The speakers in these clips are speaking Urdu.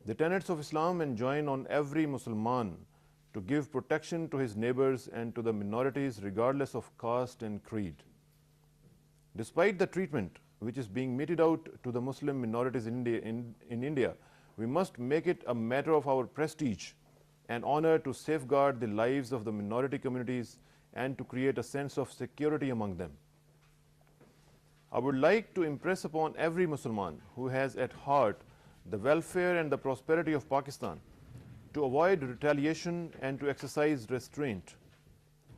The tenets of Islam enjoin on every Musliman to give protection to his neighbors and to the minorities regardless of caste and creed. Despite the treatment which is being meted out to the Muslim minorities in India, we must make it a matter of our prestige and honor to safeguard the lives of the minority communities and to create a sense of security among them. I would like to impress upon every Musliman who has at heart the welfare and the prosperity of Pakistan to avoid retaliation and to exercise restraint,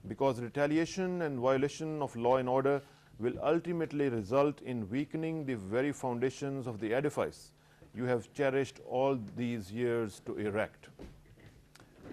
because retaliation and violation of law and order will ultimately result in weakening the very foundations of the edifice you have cherished all these years to erect.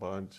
5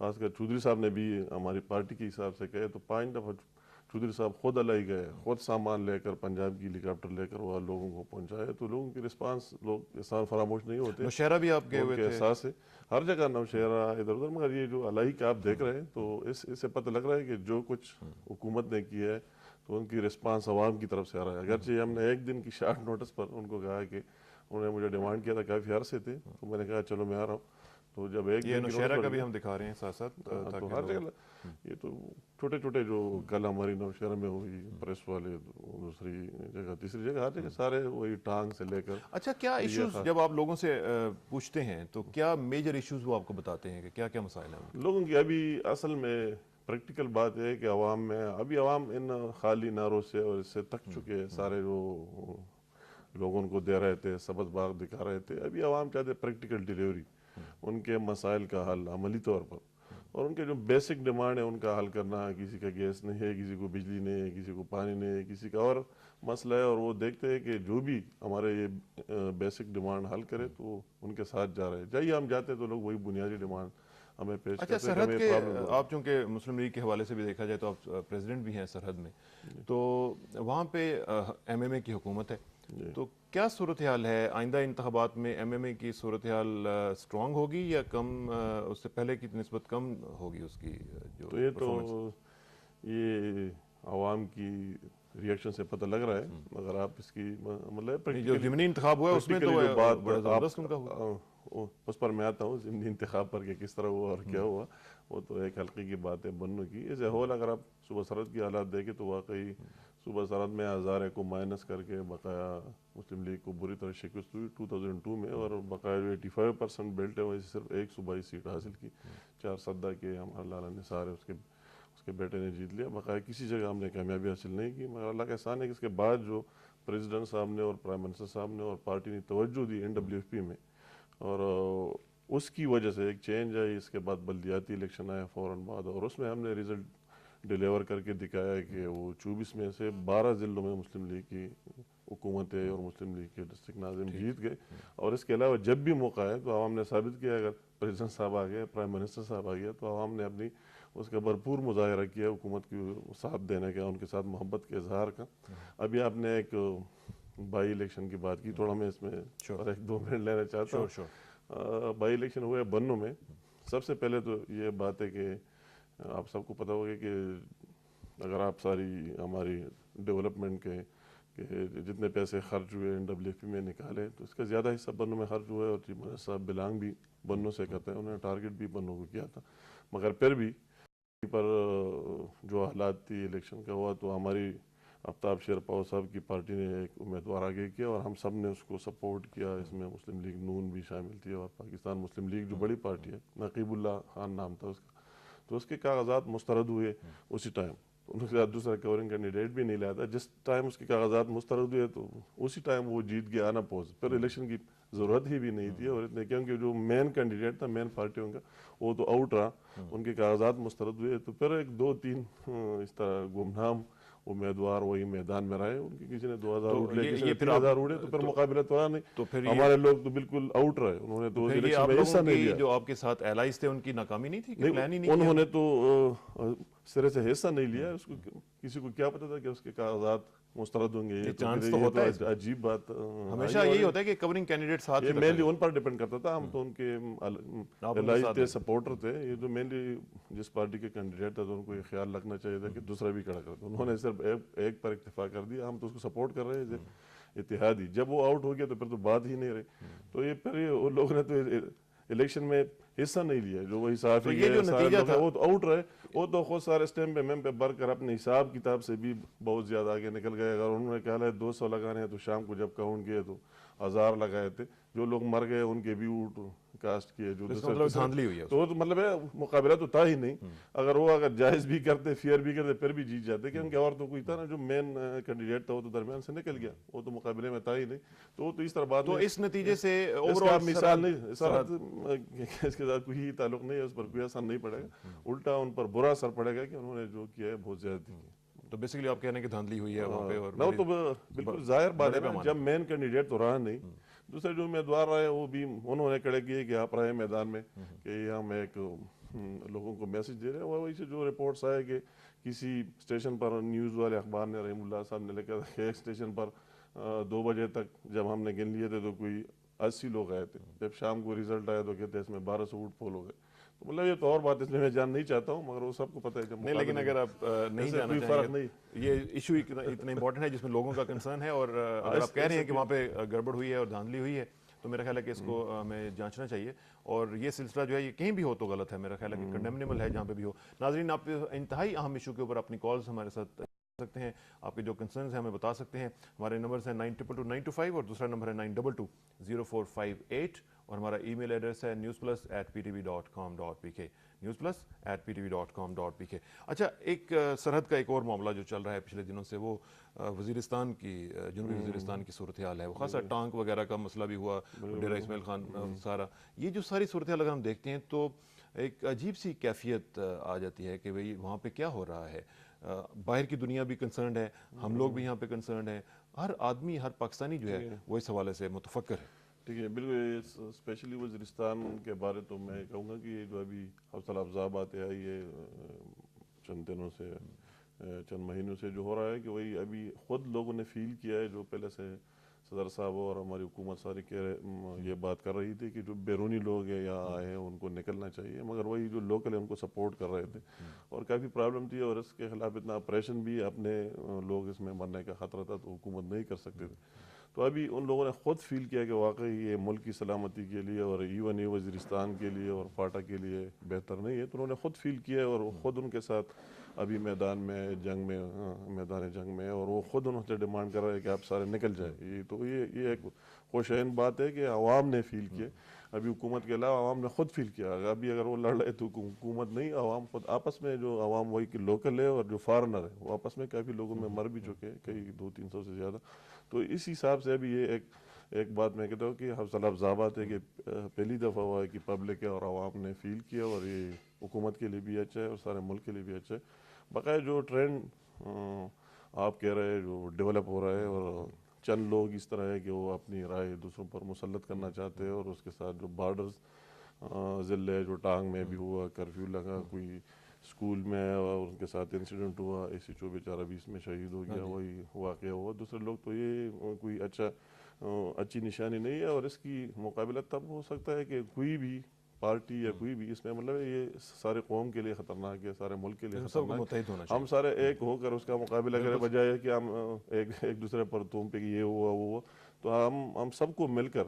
خاص کر چودھری صاحب نے بھی ہماری پارٹی کے حساب سے کہے تو 5 دفعہ چودھری صاحب خود الائی گئے, خود سامان لے کر پنجاب کی ہیلی کاپٹر لے کر وہ لوگوں کو پہنچائے. تو لوگوں کی رسپانس, لوگ انسان فراموش نہیں ہوتے, نوشہرہ بھی آپ گئے ان ہوئے کے تھے. احساس ہے ہر جگہ نوشہرہ ادھر ادھر. مگر یہ جو الائی کا آپ دیکھ رہے ہیں تو اس سے پتہ لگ رہا ہے کہ جو کچھ حکومت نے کیا ہے تو ان کی رسپانس عوام کی طرف سے آ رہا ہے. اگرچہ ہم نے ایک دن کی شارٹ نوٹس پر ان کو کہا کہ انہوں نے مجھے ڈیمانڈ کیا تھا کافی عرصے تھے, تو میں نے کہا چلو میں آ رہا ہوں. تو جب ایک یہ دن کی نوشہرہ کا نوٹس بھی ہم دکھا رہے ہیں ساتھ ساتھ تو ہر جگہ یہ تو چھوٹے چھوٹے جو کل ہماری نوشہرہ میں ہوئی پریس والے, دوسری جگہ تیسری جگہ ہر جگہ سارے وہی ٹانگ سے لے کر. اچھا, کیا ایشوز جب آپ لوگوں سے پوچھتے ہیں تو کیا میجر ایشوز وہ آپ کو بتاتے ہیں کہ کیا کیا مسائل ہیں لوگوں کی؟ ابھی اصل میں پریکٹیکل بات ہے کہ عوام میں ابھی عوام ان خالی نعروں سے اور اس سے تک چکے ہیں. سارے جو لوگوں کو دے رہے تھے, سبز باغ دکھا رہے تھے, ابھی عوام چاہتے پریکٹیکل ڈیلیوری, ان کے مسائل کا حل عملی طور پر, اور ان کے جو بیسک ڈیمانڈ ہے ان کا حل کرنا. کسی کا گیس نہیں ہے, کسی کو بجلی نہیں ہے, کسی کو پانی نہیں ہے, کسی کا اور مسئلہ ہے, اور وہ دیکھتے ہیں کہ جو بھی ہمارے یہ بیسک ڈیمانڈ حل کرے تو ان کے ساتھ جا رہے ہیں. جائیے ہم جاتے ہیں تو لوگ وہی بنیادی ڈیمانڈ ہمیں پیش اچھا, کرتے ہیں. سرحد کے آپ چونکہ مسلم لیگ کے حوالے سے بھی دیکھا جائے تو آپ پریزیڈنٹ بھی ہیں سرحد میں, تو وہاں پہ ایم ایم اے کی حکومت ہے, تو کیا صورتحال ہے آئندہ انتخابات میں؟ ایم ایم اے کی صورتحال اسٹرانگ ہوگی یا کم, اس سے پہلے کی نسبت کم ہوگی اس کی جو تو یہ تو یہ عوام کی ریئیکشن سے پتہ لگ رہا ہے. مگر آپ اس کی مطلب جو ضمنی انتخاب ہوا ہے اس میں تو بڑا زبردست ان کا ہوا, اس پر میں آتا ہوں ضمنی انتخاب پر کہ کس طرح ہوا اور کیا ہوا. وہ تو ایک حلقے کی بات ہے بننے کی. ایز اے ہول اگر آپ صوبہ سرحد کی حالات دیکھیں تو واقعی صوبہ سرحد میں ہزارے کو مائنس کر کے بقایا مسلم لیگ کو بری طرح شکست ہوئی 2002 میں, اور بقایا جو 85% بیلٹ ہے وہیں سے صرف ایک صوبائی سیٹ حاصل کی. 4 سدہ کے ہمارے لالا نثار ہے اس کے بیٹے نے جیت لیا. بقایا کسی جگہ ہم نے کامیابی حاصل نہیں کی. مگر اللہ کا احسان ہے کہ اس کے بعد جو پریزیڈنٹ صاحب نے اور پرائم منسٹر صاحب نے اور پارٹی نے توجہ دی NWFP میں, اور اس کی وجہ سے ایک چینج آئی. اس کے بعد بلدیاتی الیکشن آیا فوراً بعد, اور اس میں ہم نے ریزلٹ ڈیلیور کر کے دکھایا کہ وہ 24 میں سے 12 ضلعوں میں مسلم لیگ کی حکومت ہے اور مسلم لیگ کے ڈسٹرکٹ ناظم جیت گئے. اور اس کے علاوہ جب بھی موقع ہے تو عوام نے ثابت کیا, اگر پریزیڈنٹ صاحب آ گئے, پرائم منسٹر صاحب آ گیا, تو عوام نے اپنی اس کا بھرپور مظاہرہ کیا حکومت کی ساتھ دینے کا, ان کے ساتھ محبت کے اظہار کا. ابھی آپ نے ایک بائی الیکشن کی بات کی, تھوڑا میں اس میں اور 1-2 منٹ لینا چاہتا ہوں. بائی الیکشن ہوئے بنوں میں. سب سے پہلے تو یہ بات ہے کہ آپ سب کو پتہ ہوگا کہ اگر آپ ساری ہماری ڈیولپمنٹ کے جتنے پیسے خرچ ہوئے NWFP میں نکالے تو اس کا زیادہ حصہ بنوں میں خرچ ہوا ہے, اور چیف منسٹر صاحب بلانگ بھی بنوں سے کرتے ہیں, انہوں نے ٹارگٹ بھی بنوں کو کیا تھا. مگر پھر بھی پر جو حالات تھی الیکشن کا ہوا تو ہماری آفتاب شیرپاؤ صاحب کی پارٹی نے ایک امیدوار آگے کیا, اور ہم سب نے اس کو سپورٹ کیا. اس میں مسلم لیگ نون بھی شامل تھی, اور پاکستان مسلم لیگ جو بڑی پارٹی ہے, نقیب اللہ خان نام تھا اس کا, تو اس کے کاغذات مسترد ہوئے اسی ٹائم. ان کے ساتھ دوسرا کورنگ کینڈیڈیٹ بھی نہیں لایا تھا. جس ٹائم اس کے کاغذات مسترد ہوئے تو اسی ٹائم وہ جیت گیا آنا پوز. پھر الیکشن کی ضرورت ہی بھی نہیں تھی, اور اتنے کیونکہ جو مین کینڈیڈیٹ تھا مین پارٹیوں کا وہ تو آؤٹ رہا, ان کے کاغذات مسترد ہوئے. تو پھر 1-2-3 اس طرح گمنام امیدوار وہی میدان میں رہے. ان کی کسی نے 2000 اڑ لے, کسی نے 3000 اڑے, تو پھر مقابلہ تو رہا نہیں. ہمارے لوگ تو بالکل آؤٹ رہے, انہوں نے تو الیکشن میں حصہ نہیں لیا. جو آپ کے ساتھ الائز تھے ان کی ناکامی نہیں تھی, پلان ہی نہیں, انہوں نے تو سرے سے حصہ نہیں لیا. اس کو کسی کو کیا پتا تھا کہ اس کے کاغذات مسترد ہوں گے؟ یہ چانس تو ہوتا ہے, عجیب بات. ہمیشہ یہی ہوتا ہے کہ کورنگ کینڈیڈیٹ ساتھ ہی, مینلی ان پر ڈیپینڈ کرتا تھا. ہم تو ان کے الائز تھے, سپورٹر تھے. یہ جو مینلی جس پارٹی کے کینڈیڈیٹ تھا تو ان کو یہ خیال رکھنا چاہیے تھا کہ دوسرا بھی کھڑا کرتا. انہوں نے صرف ایک پر اکتفا کر دیا, ہم تو اس کو سپورٹ کر رہے تھے اتحادی. جب وہ آؤٹ ہو گیا تو پھر تو بات ہی نہیں رہی. تو یہ پھر ان لوگوں نے تو الیکشن میں حصہ نہیں لیا. جو وہی صحافی یہ جو نتیجہ تھا وہ تو آؤٹ رہے, وہ تو خود سارے اسٹیمپ پہ میم پہ بھر کر اپنے حساب کتاب سے بھی بہت زیادہ آگے نکل گئے. اگر انہوں نے کہا ہے 200 لگانے ہیں تو شام کو جب کاؤنٹ کیے تو 1000 لگائے تھے. جو لوگ مر گئے ان کے بھی ووٹ کاسٹ کیے. جو دھاندلی ہوئی ہے, تو وہ تو مطلب ہے مقابلہ تو تھا ہی نہیں. اگر جائز بھی کرتے, فیئر بھی کرتے, پھر بھی جیت جاتے. کیونکہ اور تو کوئی تھا نا جو مین کینڈیڈیٹ تھا وہ تو درمیان سے نکل گیا, وہ تو مقابلے میں تھا ہی نہیں. تو وہ تو اس طرح بات, تو اس نتیجے سے مثال نہیں, اس کے ساتھ کوئی تعلق نہیں ہے, اس پر کوئی اثر نہیں پڑے گا. الٹا ان پر برا اثر پڑے گا کہ انہوں نے جو کیا ہے بہت زیادہ کی. تو بیسیکلی آپ کہہ رہے ہیں کہ دھاندلی ہوئی ہے وہاں پہ, اور نہ تو بالکل ظاہر بات ہے نا, جب مین کینڈیڈیٹ تو رہا نہیں, دوسرے جو امیدوار رہے وہ بھی انہوں نے کھڑے کیے کہ آپ رہے میدان میں کہ ہم ایک لوگوں کو میسج دے رہے ہیں. وہی سے جو رپورٹس آئے کہ کسی اسٹیشن پر نیوز والے اخبار نے رحیم اللہ صاحب نے لکھا تھا کہ ایک اسٹیشن پر 2 بجے تک جب ہم نے گن لیے تھے تو کوئی 80 لوگ آئے تھے. جب شام کو ریزلٹ آیا تو کہتے ہیں اس میں 1200 ووٹ پول ہو گئے. تو مطلب یہ تو اور بات اس میں جان نہیں چاہتا ہوں, مگر وہ سب کو پتہ ہے کہ نہیں, لیکن اگر آپ نہیں جانا کوئی چاہیں فرق گے, نہیں. یہ ایشو اتنا امپورٹنٹ ہے جس میں لوگوں کا کنسرن ہے, اور اگر آپ کہہ رہے ہیں کہ وہاں پہ گڑبڑ ہوئی ہے اور دھاندلی ہوئی ہے تو میرا خیال ہے کہ اس کو ہمیں جانچنا چاہیے. اور یہ سلسلہ جو ہے یہ کہیں بھی ہو تو غلط ہے, میرا خیال ہے کہ کنڈیمنیبل ہے جہاں پہ بھی ہو. ناظرین, آپ انتہائی اہم ایشو کے اوپر اپنی کالز ہمارے ساتھ سکتے ہیں, آپ کے جو کنسرنز ہیں ہمیں بتا سکتے ہیں. ہمارے نمبرز ہیں 9222 اور دوسرا نمبر ہے 92200458, اور ہمارا ای میل ایڈریس ہے newsplus@ptv.com.pk, newsplus@ptv.com.pk. اچھا, ایک سرحد کا ایک اور معاملہ جو چل رہا ہے پچھلے دنوں سے, وہ وزیرستان کی, جنوبی وزیرستان کی صورتحال ہے. وہ خاصا ٹانک وغیرہ کا مسئلہ بھی ہوا, ڈیرہ اسماعیل خان سارا. یہ جو ساری صورتحال اگر ہم دیکھتے ہیں تو ایک عجیب سی کیفیت آ جاتی ہے کہ بھئی وہاں پہ کیا ہو رہا ہے. باہر کی دنیا بھی کنسرنڈ ہے, ہم لوگ بھی یہاں پہ کنسرنڈ ہیں, ہر آدمی, ہر پاکستانی جو ہے وہ اس حوالے سے متفکر ہے. ٹھیک ہے, بالکل. اسپیشلی وزیرستان کے بارے تو میں کہوں گا کہ یہ جو ابھی حوصلہ افزا باتیں آئی ہے چند دنوں سے, چند مہینوں سے جو ہو رہا ہے, کہ وہی ابھی خود لوگوں نے فیل کیا ہے, جو پہلے سے صدر صاحب اور ہماری حکومت ساری یہ بات کر رہی تھی کہ جو بیرونی لوگ ہیں یا آئے ہیں ان کو نکلنا چاہیے, مگر وہی جو لوکل ہیں ان کو سپورٹ کر رہے تھے, اور کافی پرابلم تھی, اور اس کے خلاف اتنا آپریشن بھی, اپنے لوگ اس میں مرنے کا خطرہ تھا تو حکومت نہیں کر سکتے تھے. تو ابھی ان لوگوں نے خود فیل کیا کہ واقعی یہ ملک کی سلامتی کے لیے اور ایون یہ وزیرستان کے لیے اور فاٹا کے لیے بہتر نہیں ہے. تو انہوں نے خود فیل کیا ہے, اور خود ان کے ساتھ ابھی میدان میں جنگ میں, میدان جنگ میں, اور وہ خود انہوں سے ڈیمانڈ کر رہے ہیں کہ آپ سارے نکل جائیں. تو یہ ایک خوشائن بات ہے کہ عوام نے فیل کیا, ابھی حکومت کے علاوہ عوام نے خود فیل کیا. ابھی اگر وہ لڑ رہے تو حکومت نہیں, عوام خود آپس میں, جو عوام وہی کہ لوکل ہے اور جو فارنر ہے وہ آپس میں کافی لوگوں میں مر بھی چکے ہیں, کئی 200-300 سے زیادہ. تو اس حساب سے ابھی یہ ایک بات میں کہتا ہوں کہ حوصلہ افزا بات ہے کہ پہلی دفعہ ہوا ہے کہ پبلک ہے اور عوام نے فیل کیا, اور یہ حکومت کے لیے بھی اچھا ہے اور سارے ملک کے لیے بھی اچھا ہے. بقایا جو ٹرینڈ آپ کہہ رہے ہیں جو ڈیولپ ہو رہا ہے, اور چند لوگ اس طرح ہے کہ وہ اپنی رائے دوسروں پر مسلط کرنا چاہتے ہیں, اور اس کے ساتھ جو بارڈرز ضلع جو ٹانگ میں بھی ہوا, کرفیو لگا, کوئی اسکول میں اور ان کے ساتھ انسیڈنٹ ہوا, AC2 بیچارہ 20 میں شہید ہو گیا, وہی واقعہ ہوا. دوسرے لوگ تو یہ کوئی اچھی نشانی نہیں ہے, اور اس کی مقابلہ تب ہو سکتا ہے کہ کوئی بھی پارٹی یا کوئی بھی اس میں, مطلب یہ سارے قوم کے لیے خطرناک ہے, سارے ملک کے لیے سب کو خطرناک, متحد ہونا چاہیے. ہم سارے ایک ہو کر اس کا مقابلہ کرے, بجائے کہ ہم ایک دوسرے پر توم پہ کہ یہ ہوا وہ ہوا. تو ہم سب کو مل کر,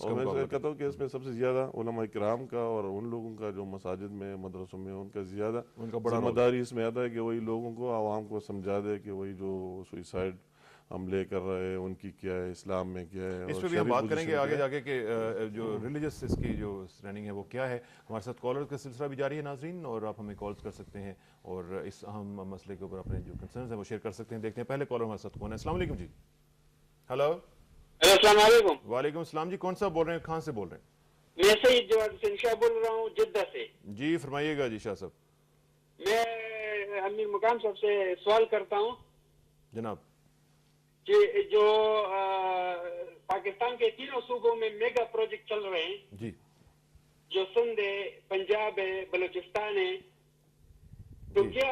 اور میں کہتا ہوں کہ اس میں سب سے زیادہ علماء کرام کا اور ان لوگوں کا جو مساجد میں, مدرسوں میں, ان کا زیادہ ذمہ داری اس میں آتا ہے کہ وہی لوگوں کو, عوام کو سمجھا دے کہ وہی جو سوئسائڈ حملے کر رہے ہیں ان کی کیا ہے, اسلام میں کیا ہے. اس پہ بھی ہم بات کریں گے آگے جا کے کہ جو ریلیجس اس کی جو اسٹینڈنگ ہے وہ کیا ہے. ہمارے ساتھ کالر کا سلسلہ بھی جاری ہے ناظرین, اور آپ ہمیں کالز کر سکتے ہیں اور اس اہم مسئلے کے اوپر اپنے جو کنسرنز ہیں وہ شیئر کر سکتے ہیں. دیکھتے ہیں پہلے کالر ہمارے ساتھ کون ہے. السلام علیکم جی. ہلو, السلام علیکم. وعلیکم السلام جی. کون صاحب بول رہے ہیں, کہاں سے بول رہے ہیں؟ میں سید جواد حسین شاہ بول رہا ہوں جدہ سے. جی فرمائیے گا جی شاہ صاحب. میں امیر مقام صاحب سے سوال کرتا ہوں جناب. کہ جو پاکستان کے تینوں صوبوں میں میگا پروجیکٹ چل رہے ہیں, جی, جو سندھ ہے, پنجاب ہے, بلوچستان ہے, تو کیا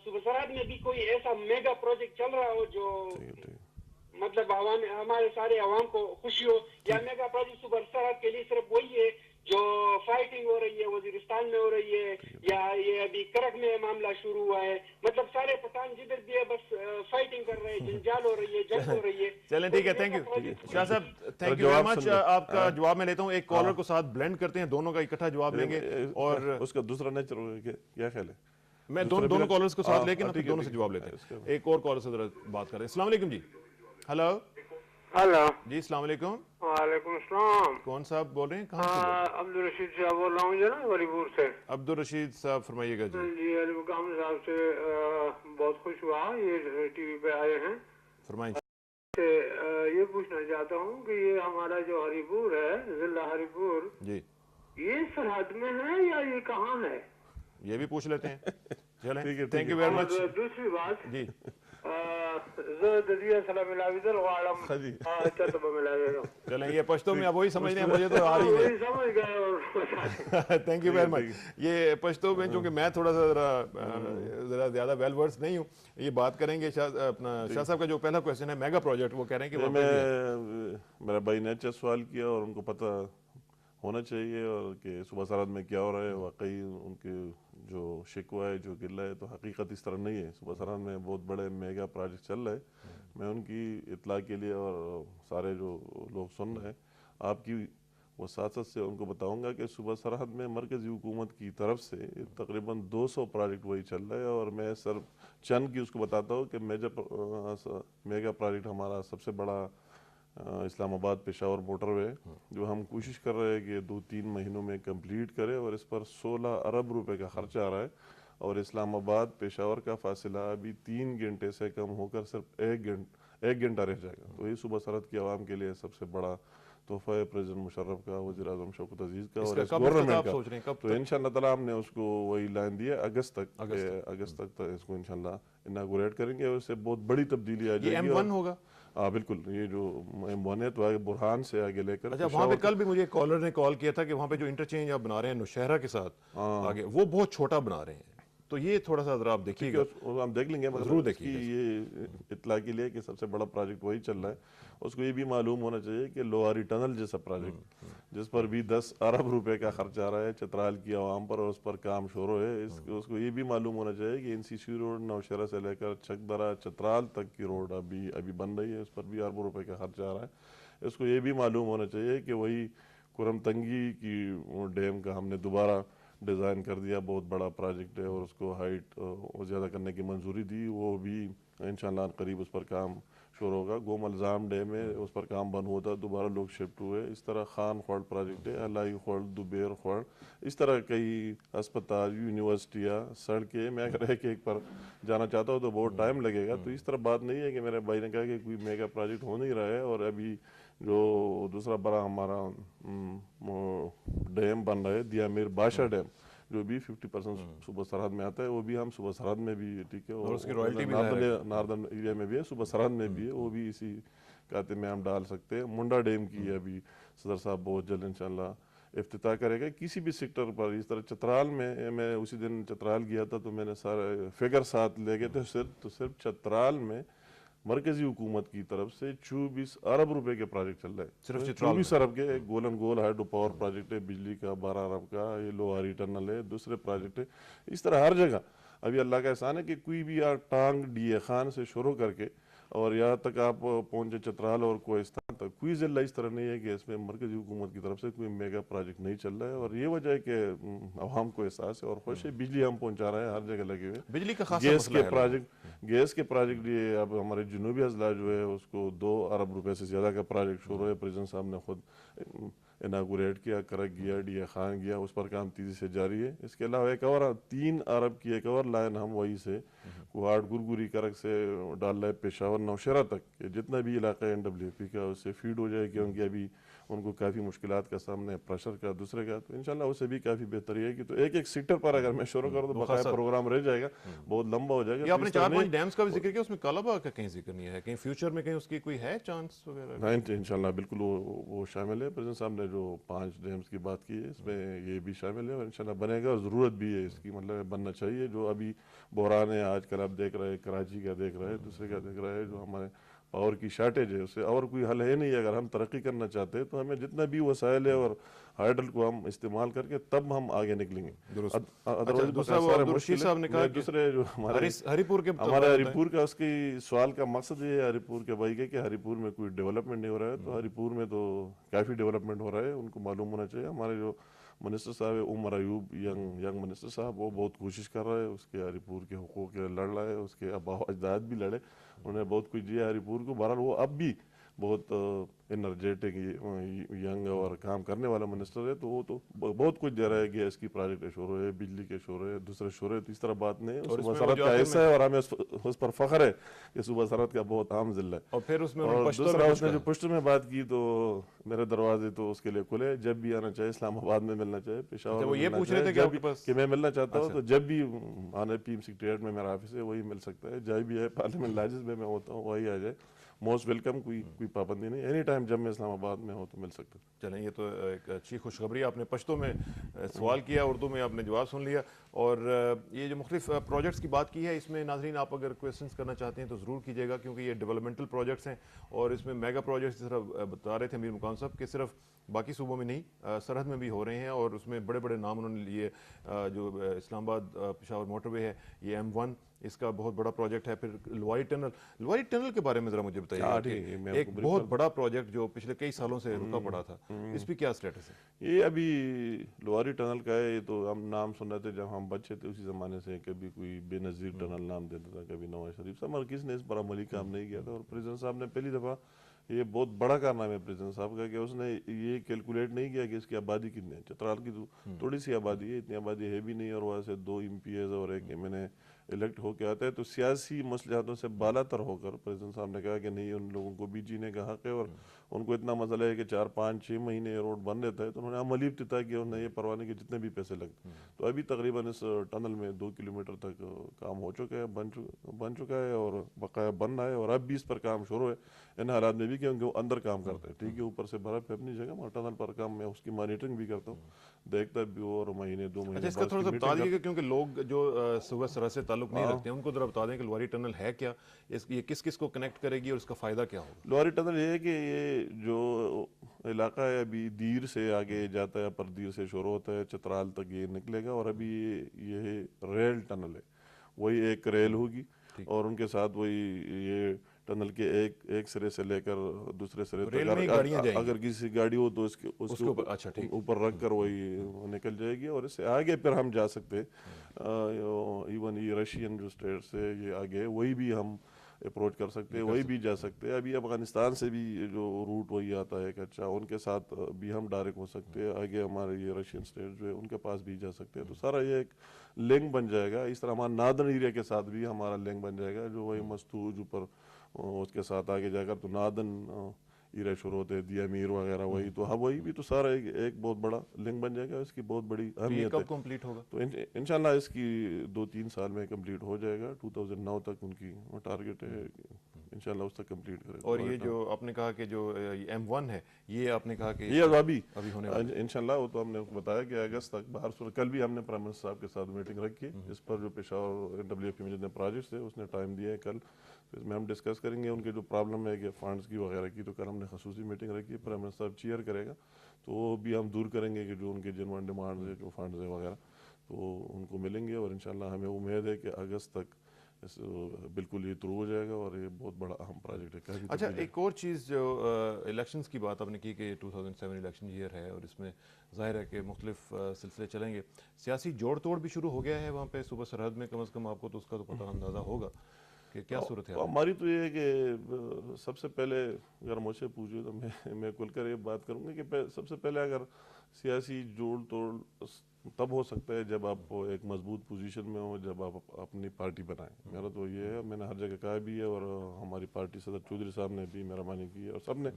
صوبہ سرحد میں بھی کوئی ایسا میگا پروجیکٹ چل رہا ہو جو مطلب ہمارے سارے عوام کو خوشی ہو, یا میگا پروجیکٹ صوبہ سرحد کے لیے صرف وہی ہے جو فائٹنگ ہو رہی ہے وزیرستان میں ہو رہی ہے, یا یہ ابھی کرک میں معاملہ شروع ہوا ہے, مطلب سارے پٹھان جدھر بھی ہے بس فائٹنگ کر رہے ہیں, جنجال ہو رہی ہے, جنگ ہو رہی ہے. چلیں ٹھیک ہے, تھینک یو شاہ صاحب, تھینک یو ویری مچ. آپ کا جواب میں لیتا ہوں, ایک کالر کو ساتھ بلینڈ کرتے ہیں, دونوں کا اکٹھا جواب لیں گے, اور اس کا دوسرا نیچر کیا خیال ہے, میں دونوں کالرز کو ساتھ لے کے نا پھر دونوں سے جواب لیتے ہیں. ایک اور کالر سے ذرا بات کر رہے ہیں. السلام علیکم جی. ہلو. ہلو جی السلام علیکم. وعلیکم السلام. کون صاحب بول رہے ہیں, کہاں سے؟ عبدالرشید صاحب بول رہا ہوں جناب غریب پور سے. عبدالرشید صاحب فرمائیے گا جی. جی علی مقام صاحب سے بہت خوش ہوا یہ ٹی وی پہ آئے ہیں. فرمائیں. یہ پوچھنا چاہتا ہوں کہ یہ ہمارا جو ہری پور ہے, ضلع ہری پور, جی یہ سرحد میں ہے یا یہ کہاں ہے؟ یہ بھی پوچھ لیتے ہیں. چلیں تھینک یو ویری مچ. دوسری بات, جی زه د دې سره ملاویدل غواړم خدي. چاته به ملاویږم. چلیں یہ پشتو میں اب وہی سمجھ لیں مجھے تو آ رہی وہی سمجھ گئے. تھینک یو ویری مچ. یہ پشتو میں چونکہ میں تھوڑا سا ذرا زیادہ ویل ورس نہیں ہوں, یہ بات کریں گے. اپنا شاہ صاحب کا جو پہلا کویشچن ہے میگا پروجیکٹ, وہ کہہ رہے ہیں کہ میرا بھائی نے اچھا سوال کیا اور ان کو پتہ ہونا چاہیے اور کہ صوبہ سرحد میں کیا ہو رہا ہے. واقعی ان کے جو شکوہ ہے, جو گلہ ہے, تو حقیقت اس طرح نہیں ہے. صوبہ سرحد میں بہت بڑے میگا پروجیکٹ چل رہے ہیں. میں ان کی اطلاع کے لیے اور سارے جو لوگ سن رہے ہیں آپ کی وساطت سے ان کو بتاؤں گا کہ صوبہ سرحد میں مرکزی حکومت کی طرف سے تقریباً 200 پروجیکٹ وہی چل رہا ہے. اور میں صرف چند کی اس کو بتاتا ہوں کہ میگا پروجیکٹ ہمارا سب سے بڑا اسلام آباد پشاور موٹر وے, جو ہم کوشش کر رہے ہیں کہ 2-3 مہینوں میں کمپلیٹ کرے, اور اس پر 16 ارب روپے کا خرچہ آ رہا ہے. اور اسلام آباد پشاور کا فاصلہ ابھی 3 گھنٹے سے کم ہو کر صرف 1 گھنٹہ رہ جائے گا. تو یہ صوبہ سرحد کی عوام کے لیے سب سے بڑا تحفہ ہے پریزیڈنٹ مشرف کا, وزیر اعظم شوکت عزیز کا اور اس گورنمنٹ کا. تو انشاءاللہ تعالیٰ ہم نے اس کو وہی لائن دیا اگست تک اس کو انشاءاللہ اناگوریٹ کریں گے. اور اس سے بہت بڑی تبدیلی آ جائے گی. M1 ہوگا. ہاں بالکل, یہ جو M1 ہے تو آگے برہان سے آگے لے کر. اچھا, وہاں پہ کل بھی مجھے کالر نے کال کیا تھا کہ وہاں پہ جو انٹرچینج آپ بنا رہے ہیں نوشہرہ کے ساتھ آگے, وہ بہت چھوٹا بنا رہے ہیں. تو یہ تھوڑا سا ذرا آپ دیکھیے گا, ہم دیکھ لیں گے. ضرور دیکھیے. یہ اطلاع کے لیے کہ سب سے بڑا پروجیکٹ وہی چل رہا ہے. اس کو یہ بھی معلوم ہونا چاہیے کہ لوہاری ٹنل جیسا پروجیکٹ جس پر بھی 10 ارب روپے کا خرچ آ رہا ہے چترال کی عوام پر, اور اس پر کام شروع ہے. اس کو یہ بھی معلوم ہونا چاہیے کہ NCC روڈ نوشہرہ سے لے کر چکدرہ چترال تک کی روڈ ابھی بن رہی ہے, اس پر بھی اربوں روپے کا خرچ آ رہا ہے. اس کو یہ بھی معلوم ہونا چاہیے کہ وہی کرم تنگی کی ڈیم کا ہم نے دوبارہ ڈیزائن کر دیا. بہت بڑا پروجیکٹ ہے اور اس کو ہائٹ زیادہ کرنے کی منظوری دی. وہ بھی انشاءاللہ قریب اس پر کام شروع ہوگا. گوم الزام ڈیم ہے, اس پر کام بند ہوتا, دوبارہ لوگ شفٹ ہوئے. اس طرح خان خوڑ پروجیکٹ ہے, الائی خوڑ, دوبیر خوڑ, اس طرح کئی اسپتال, یونیورسٹیاں, سڑکیں. میں اگر ایک پر جانا چاہتا ہوں تو بہت ٹائم لگے گا. تو اس طرح بات نہیں ہے کہ میرے بھائی نے کہا کہ کوئی میگا پروجیکٹ ہو نہیں رہا ہے. اور ابھی جو دوسرا بڑا ہمارا ڈیم بن رہا ہے دیا میر بادشاہ ڈیم, جو بھی 50% صوبہ سرحد میں آتا ہے, وہ بھی ہم صوبہ سرحد میں بھی, ٹھیک ہے, اور اس کی رائلٹی بھی ناردرن ایریا میں بھی ہے, صوبہ سرحد میں بھی ہے, وہ بھی اسی کھاتے میں ہم ڈال سکتے ہیں. منڈا ڈیم کی ابھی صدر صاحب بہت جلد انشاءاللہ افتتاح کرے گا. کسی بھی سیکٹر پر اس طرح چترال میں اسی دن چترال گیا تھا تو میں نے سارے فگر ساتھ لے گئے تھے. صرف چترال میں مرکزی حکومت کی طرف سے 24 ارب روپے کے پروجیکٹ چل رہے ہیں. صرف 24 ارب کے. گولن گول ہائیڈرو پاور پروجیکٹ ہے بجلی کا 12 ارب کا, یہ لوہاری ٹنل ہے, دوسرے پروجیکٹ ہے. اس طرح ہر جگہ ابھی اللہ کا احسان ہے کہ کوئی بھی ٹانگ ڈی اے خان سے شروع کر کے اور یہاں تک آپ پہنچے چترال اور کوہستان تک, کوئی ضلع اس طرح نہیں ہے کہ اس میں مرکزی حکومت کی طرف سے کوئی میگا پروجیکٹ نہیں چل رہا ہے. اور یہ وجہ ہے کہ عوام کو احساس ہے اور خوش ہے. بجلی ہم پہنچا رہے ہیں, ہر جگہ لگے ہوئے. بجلی کا خاصا گیس کے پروجیکٹ یہ اب ہمارے جنوبی اضلاع جو ہے اس کو 2 ارب روپے سے زیادہ کا پروجیکٹ شروع ہے. پریزیڈنٹ صاحب نے خود اناگوریٹ کیا, کرک گیا, ڈی اے خان گیا, اس پر کام تیزی سے جاری ہے. اس کے علاوہ ایک اور 3 ارب کی ایک اور لائن ہم وہی سے کوہاڑ گرگری کرک سے ڈال رہے پشاور نوشہرہ تک, کہ جتنا بھی علاقہ NWP کا اس سے فیڈ ہو جائے, کیونکہ ابھی ان کو کافی مشکلات کا سامنا ہے, پریشر کا, دوسرے کا. تو انشاءاللہ اسے بھی کافی بہتری ہے کہ تو ایک سیکٹر پر اگر میں شروع کروں تو بقایا پروگرام رہ جائے گا, بہت لمبا ہو جائے گا. یہ آپ نے 4-5 ڈیمز کا بھی ذکر کیا, اس میں کالا باغ کا کہیں ذکر نہیں ہے, کہیں فیوچر میں کہیں اس کی کوئی ہے چانس وغیرہ؟ نہیں, انشاءاللہ بالکل وہ شامل ہے. پریزیڈنٹ صاحب نے جو 5 ڈیمز کی بات کی ہے اس میں یہ بھی شامل ہے, اور انشاءاللہ بنے گا, اور ضرورت بھی ہے اس کی, مطلب بننا چاہیے. جو ابھی بحران ہے آج کل آپ دیکھ رہے ہیں, کراچی کا دیکھ رہے ہیں, دوسرے کا دیکھ رہے ہیں, جو ہمارے پاور کی شارٹیج ہے, اس سے اور کوئی حل ہے نہیں. اگر ہم ترقی کرنا چاہتے ہیں تو ہمیں جتنا بھی وسائل ہے اور ہائیڈل کو ہم استعمال کر کے تب ہم آگے نکلیں گے. دوسرے جو ہمارے ہری پور کا اس کی سوال کا مقصد یہ ہے ہری پور کے بھائی کہ ہری پور میں کوئی ڈیولپمنٹ نہیں ہو رہا ہے. تو ہری پور میں تو کافی ڈیولپمنٹ ہو رہا ہے, ان کو معلوم ہونا چاہیے. ہمارے جو منسٹر صاحب ہے عمر ایوب, ینگ منسٹر صاحب, وہ بہت کوشش کر رہے ہیں, اس کے ہری پور کے حقوق کے لڑ رہا ہے, اس کے آباء و اجداد بھی لڑے, انہوں نے بہت کچھ دیا ہری پور کو. بہرحال وہ اب بھی بہت انرجیٹک ینگ اور کام کرنے والا منسٹر ہے, تو وہ تو بہت کچھ دے رہا ہے. گیس کی پروجیکٹ شروع ہے, بجلی کے شروع ہے, دوسرے شروع ہے, تو اس طرح بات نہیں ہے. صوبہ سرحد کا حصہ ہے اور ہمیں اس پر فخر ہے کہ صوبہ سرحد کا بہت اہم ضلع ہے. اور پھر اس میں اور دوسرا اس نے جو پشتو میں بات کی, تو میرے دروازے تو اس کے لیے کھلے, جب بھی آنا چاہے, اسلام آباد میں ملنا چاہے, پشاور میں ملنا چاہے, کہ میں ملنا چاہتا ہوں تو جب بھی آنا, پی ایم سیکریٹریٹ میں میرا آفس ہے, وہی مل سکتا ہے. جائے بھی ہے پارلیمنٹ لاجز میں ہوتا ہوں, وہی آ جائے, موسٹ ویلکم, کوئی پابندی نہیں, اینی ٹائم جب میں اسلام آباد میں ہوں تو مل سکتا ہے. چلیں, یہ تو ایک اچھی خوشخبری. آپ نے پشتو میں سوال کیا, اردو میں آپ نے جواب سن لیا. اور یہ جو مختلف پروجیکٹس کی بات کی ہے, اس میں ناظرین آپ اگر کویسچنس کرنا چاہتے ہیں تو ضرور کیجیے گا, کیونکہ یہ ڈیولپمنٹل پروجیکٹس ہیں اور اس میں میگا پروجیکٹس جس طرح بتا رہے تھے امیر مکان صاحب کہ صرف باقی صوبوں میں نہیں, سرحد میں بھی ہو رہے ہیں. اور اس میں بڑے بڑے نام انہوں نے لیے, جو اسلام آباد پشاور موٹر وے ہے, یہ M1 اس کا بہت بڑا پروجیکٹ ہے. پھر لواری ٹنل کے بارے میں ذرا مجھے بتائیے, ایک بہت بڑا پروجیکٹ جو پچھلے کئی سالوں سے رکا پڑا تھا, اس پہ کیا سٹیٹس ہے؟ یہ ابھی لواری ٹنل کا ہے. یہ تو ہم نام سن رہے تھے جب ہم بچے تھے, اسی زمانے سے کبھی کوئی بے نظیر ٹنل نام دیتا تھا, کبھی نواز شریف صاحب, مگر کسی نے اس پر عملی کام نہیں کیا تھا. اور پریزیڈنٹ صاحب نے پہلی دفعہ, یہ بہت بڑا کارنامہ ہے پریزیڈنٹ صاحب کا, کہ اس نے یہ کیلکولیٹ نہیں کیا کہ اس کی آبادی کتنی ہے. چترال کی تو تھوڑی سی آبادی ہے, اتنی آبادی ہے بھی نہیں, اور وہاں سے 2 MPs اور 1 MNA الیکٹ ہو کے آتا ہے. تو سیاسی مصلحتوں سے بالا تر ہو کر پریزیڈنٹ صاحب نے کہا کہ نہیں, ان لوگوں کو بھی جینے کا حق ہے, اور ان کو اتنا مسئلہ ہے کہ 4-5-6 مہینے روڈ بند رہتا ہے. تو انہوں نے عملی افتتاح کیا, انہوں نے یہ پروانے کے جتنے بھی پیسے لگتے, تو ابھی تقریباً اس ٹنل میں 2 کلومیٹر تک کام ہو چکا ہے, بن چکا ہے, اور بقایا بن رہا ہے. اور اب بھی اس پر کام شروع ہے ان حالات میں بھی, کیونکہ وہ اندر کام کرتے ہیں. ٹھیک ہے, اوپر سے برف ہے اپنی جگہ, مگر ٹنل پر کام میں اس کی مانیٹرنگ بھی کرتا ہوں, دیکھتا بھی ہوں, اور مہینے 2 مہینے اس کا تھوڑا سا بتا دیجیے گا, کیونکہ لوگ جو صوبہ سرحد سے تعلق نہیں رکھتے ہیں ان کو ذرا بتا دیں کہ لواری ٹنل ہے کیا, یہ کس کس کو کنیکٹ کرے گی اور اس کا فائدہ کیا ہوگا؟ لواری ٹنل یہ ہے کہ یہ جو علاقہ ہے ابھی دیر سے آگے جاتا ہے, پر دیر سے شروع ہوتا ہے, چترال تک یہ نکلے گا. اور ابھی یہ ریل ٹنل ہے, وہی ایک ریل ہوگی, اور ان کے ساتھ وہی یہ ٹنل کے ایک سرے سے لے کر دوسرے سرے تک, اگر کسی گاڑی ہو تو اس کے اوپر رکھ کر وہی نکل جائے گی. اور اس سے آگے پھر ہم جا سکتے ہیں, ایون یہ رشین جو اسٹیٹ سے یہ آگے, وہی بھی ہم اپروچ کر سکتے ہیں, وہی بھی جا سکتے ہیں. ابھی افغانستان سے بھی جو روٹ وہی آتا ہے, کہ اچھا ان کے ساتھ بھی ہم ڈائریکٹ ہو سکتے ہیں. آگے ہمارے یہ رشین اسٹیٹ جو ہے ان کے پاس بھی جا سکتے ہیں. تو سارا یہ ایک لنک بن جائے گا. اس طرح ہمارا نادن ایریا کے ساتھ بھی ہمارا لنک بن جائے گا, جو وہی مستوج اوپر اس کے ساتھ آگے جا کر تو نادن ایریا شروع ہوتے ہیں, دیا میر وغیرہ, وہی تو وہی بھی تو سارا ایک بہت بڑا لنک بن جائے گا. اس کی بہت بڑی اہمیت ہے. کب کمپلیٹ ہوگا؟ تو انشاءاللہ اس کی 2-3 سال میں کمپلیٹ ہو جائے گا. 2009 تک ان کی ٹارگیٹ ہے, انشاءاللہ اس تک کمپلیٹ کرے گا. اور یہ جو آپ نے کہا کہ جو M1 ہے, یہ آپ نے کہا کہ یہ ابھی ہونے والا انشاءاللہ, وہ تو ہم نے بتایا کہ اگست تک باہر صورت. کل بھی ہم نے پرائم منسٹر صاحب کے ساتھ میٹنگ رکھی اس پر, جو پشاور WFP میں جتنے پروجیکٹس ہیں اس نے ٹائم دیا ہے کل, اس میں ہم ڈسکس کریں گے ان کے جو پرابلم ہے کہ فنڈز کی وغیرہ کی. تو کل ہم نے خصوصی میٹنگ رکھی ہے, پرائم منسٹر صاحب چیئر کرے گا, تو وہ بھی ہم دور کریں گے کہ جو ان کے جنوان ڈیمانڈز ہے, جو فنڈز ہیں وغیرہ, تو ان کو ملیں گے. اور انشاءاللہ ہمیں امید ہے کہ اگست تک بالکل یہ تھرو ہو جائے گا, اور یہ بہت بڑا اہم پروجیکٹ ہے. اچھا, ایک اور چیز جو الیکشنز کی بات آپ نے کی کہ 2007 الیکشن ایئر ہے, اور اس میں ظاہر ہے کہ مختلف سلسلے چلیں گے. سیاسی جوڑ توڑ بھی شروع ہو گیا ہے وہاں پہ صوبہ سرحد میں, کم از کم آپ کو تو اس کا تو پتہ اندازہ ہوگا کہ کیا صورت ہے. ہماری تو یہ ہے کہ سب سے پہلے اگر مجھ سے پوچھے تو میں کھل کر یہ بات کروں گا کہ سب سے پہلے اگر سیاسی جوڑ توڑ تب ہو سکتا ہے جب آپ ایک مضبوط پوزیشن میں ہوں, جب آپ اپنی پارٹی بنائیں. میرا تو یہ ہے, میں نے ہر جگہ کہا بھی ہے, اور ہماری پارٹی صدر چودھری صاحب نے بھی مہربانی کی ہے, اور سب نے,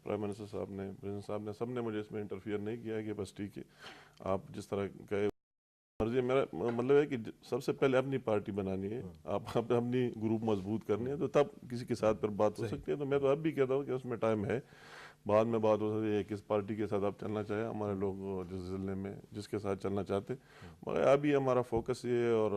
پرائم منسٹر صاحب نے, پریزیڈنٹ صاحب نے, سب نے مجھے اس میں انٹرفیئر نہیں کیا ہے کہ بس ٹھیک ہے آپ جس طرح کہے مرضی. میرا مطلب ہے کہ سب سے پہلے اپنی پارٹی بنانی ہے, آپ اپنی گروپ مضبوط کرنی ہے, تو تب کسی کے ساتھ پر بات ہو سکتی ہے. تو میں تو اب بھی کہتا ہوں کہ اس میں ٹائم ہے, بعد میں بات ہو سکتی ہے کس پارٹی کے ساتھ آپ چلنا چاہیں. ہمارے لوگ جس ضلع میں جس کے ساتھ چلنا چاہتے, مگر ابھی ہمارا فوکس یہ ہے, اور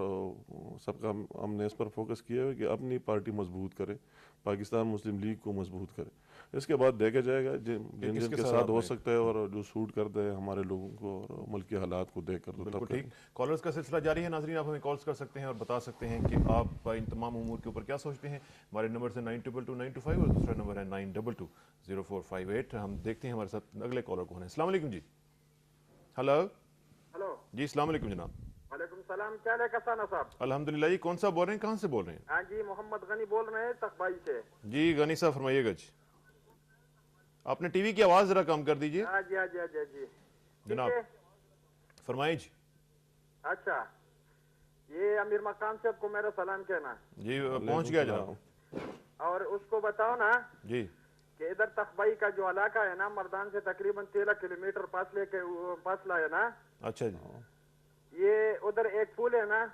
سب کا ہم نے اس پر فوکس کیا ہے کہ اپنی پارٹی مضبوط کرے, پاکستان مسلم لیگ کو مضبوط کرے. اس کے بعد دیکھا جائے گا جن کے ساتھ ہو سکتا ہے, اور جو سوٹ کرتا ہے ہمارے لوگوں کو اور ملک کے حالات کو دیکھ کر. بالکل ٹھیک. کالرز کا سلسلہ جاری ہے ناظرین, آپ ہمیں کالز کر سکتے ہیں اور بتا سکتے ہیں کہ آپ ان تمام امور کے اوپر کیا سوچتے ہیں. ہمارے نمبر ہے 922925 اور دوسرا نمبر ہے 92200458. ہم دیکھتے ہیں ہمارے ساتھ اگلے کالر کون ہے. السلام علیکم جی. ہلو جی, السلام علیکم جناب. وعلیکم السلام. کیا ہے کسانہ صاحب؟ الحمدللہ جی. کون صاحب بول رہے ہیں, کہاں سے بول رہے ہیں؟ ہاں جی, محمد غنی بول رہے ہیں تخبائی سے. جی غنی صاحب فرمائیے گا. جی آپ نے ٹی وی کی آواز ذرا کم کر دیجیے. ہاں جی ہاں جی ہاں جی جناب فرمائیں جی. اچھا یہ امیر مقام صاحب کو میرا سلام کہنا جی پہنچ گیا جناب. اور اس کو بتاؤ نا جی کہ ادھر تخبائی کا جو علاقہ ہے نا مردان سے تقریباً 13 کلومیٹر فاصلہ ہے نا. اچھا جی. یہ ادھر ایک پل ہے نا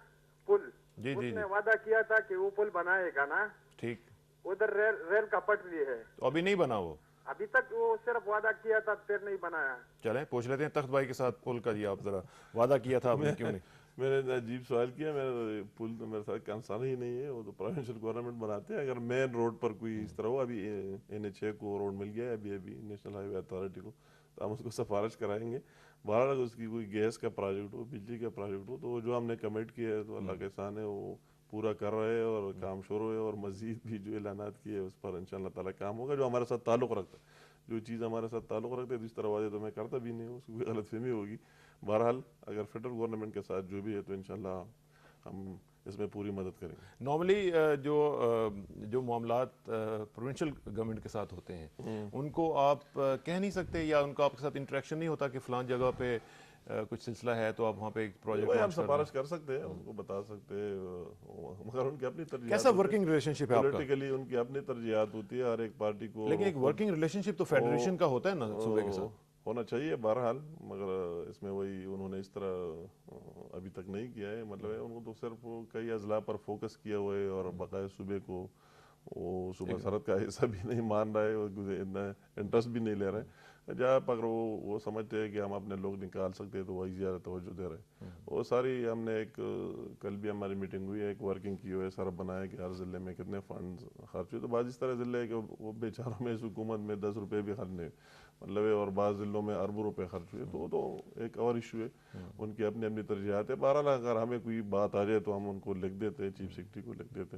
پل جی اس جی نے وعدہ کیا تھا کہ وہ پل بنائے گا نا. ٹھیک. ادھر ریل کا پٹری ہے. تو ابھی نہیں بنا وہ. ابھی تک وہ صرف وعدہ کیا تھا پھر نہیں بنایا. چلیں پوچھ لیتے ہیں تخت بھائی کے ساتھ پل کا. جی آپ ذرا وعدہ کیا تھا آپ نے کیوں نہیں. میں نے عجیب سوال کیا. میرا پل تو میرے ساتھ کنسرن ہی نہیں ہے. وہ تو پروونشل گورنمنٹ بناتے ہیں. اگر مین روڈ پر کوئی اس طرح ہو, ابھی NH کو روڈ مل گیا ہے ابھی نیشنل ہائی وے اتھارٹی کو, تو ہم اس کو سفارش کرائیں گے. بہرحال اگر اس کی کوئی گیس کا پروجیکٹ ہو, بجلی کا پروجیکٹ ہو, تو جو ہم نے کمٹ کیا ہے تو اللہ کے احسان ہے وہ پورا کر رہے ہیں اور کام شروع ہے. اور مزید بھی جو اعلانات کیے اس پر انشاءاللہ تعالیٰ کام ہوگا جو ہمارے ساتھ تعلق رکھتا ہے. جو چیز ہمارے ساتھ تعلق رکھتے ہیں اس طرح وعدے تو میں کرتا بھی نہیں ہوں, اس کی کوئی غلط فہمی ہوگی. بہرحال اگر فیڈرل گورنمنٹ کے ساتھ جو بھی ہے تو انشاءاللہ ہم اس میں پوری مدد کریں گے. نارملی جو معاملات پروونشل گورنمنٹ کے ساتھ ہوتے ہیں ان کو آپ کہہ نہیں سکتے, یا ان کا آپ کے ساتھ انٹریکشن نہیں ہوتا کہ فلان جگہ پہ کچھ سلسلہ ہے تو آپ وہاں پہ ایک پروجیکٹ ہم سفارش کر سکتے ہیں, ان کو بتا سکتے ہیں, مگر ان کی اپنی ترجیحات. کیسا ورکنگ ریلیشن شپ ہے آپ کا؟ پولیٹیکلی ان کی اپنی ترجیحات ہوتی ہے ہر ایک پارٹی کو. لیکن ایک ورکنگ ریلیشن شپ تو فیڈریشن کا ہوتا ہے نا صوبے کے ساتھ. ہونا چاہیے بہرحال, مگر اس میں وہی انہوں نے اس طرح ابھی تک نہیں کیا ہے. مطلب ہے ان کو تو صرف کئی اضلاع پر فوکس کیا ہوا ہے اور بقائے صوبے کو وہ صوبہ سرحد کا حصہ بھی نہیں مان رہا ہے, اتنا انٹرسٹ بھی نہیں لے رہے ہیں. جہاں اگر وہ سمجھتے ہیں کہ ہم اپنے لوگ نکال سکتے ہیں تو وہی زیادہ توجہ دے رہے ہیں. وہ ساری ہم نے ایک کل بھی ہماری میٹنگ ہوئی ہے, ایک ورکنگ کی ہوئی ہے, سر بنایا کہ ہر ضلع میں کتنے فنڈز خرچ ہوئے. تو بعض اس طرح ضلع ہے کہ وہ بیچاروں میں اس حکومت میں 10 روپے بھی خرچ نہیں مطلب ہے, اور بعض ضلعوں میں اربوں روپے خرچ ہوئے. تو ایک اور ایشو ہے, ان کی اپنی اپنی ترجیحات ہے. بہرحال اگر ہمیں کوئی بات آ جائے تو ہم ان کو لکھ دیتے, چیف سیکرٹری کو لکھ دیتے,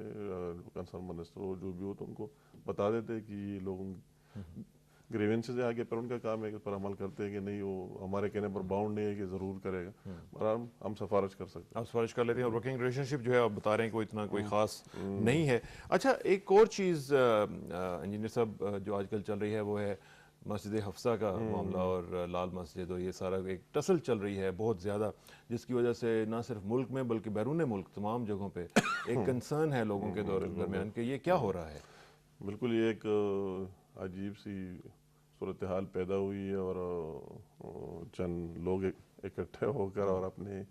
کنسرن منسٹر ہو جو بھی ہو تو ان کو بتا دیتے کہ یہ لوگوں گریونسز آگے پر ان کا کام ہے کہ پر عمل کرتے ہیں کہ نہیں, وہ ہمارے کہنے پر باؤنڈ نہیں ہے کہ ضرور کرے گا. اور ہم سفارش کر سکتے ہیں. آپ سفارش کر لیتے ہیں. اور ورکنگ ریلیشن شپ جو ہے آپ بتا رہے ہیں کوئی اتنا کوئی خاص نہیں ہے. اچھا ایک اور چیز انجینئر صاحب جو آج کل چل رہی ہے وہ ہے مسجد حفصہ کا معاملہ اور لال مسجد, اور یہ سارا ایک ٹسل چل رہی ہے بہت زیادہ, جس کی وجہ سے نہ صرف ملک میں بلکہ بیرون ملک تمام جگہوں پہ ایک کنسرن ہے لوگوں کے درمیان کہ یہ کیا ہو رہا ہے. بالکل یہ ایک عجیب سی صورتحال پیدا ہوئی ہے, اور چند لوگ اکٹھے ہو کر اور اپنی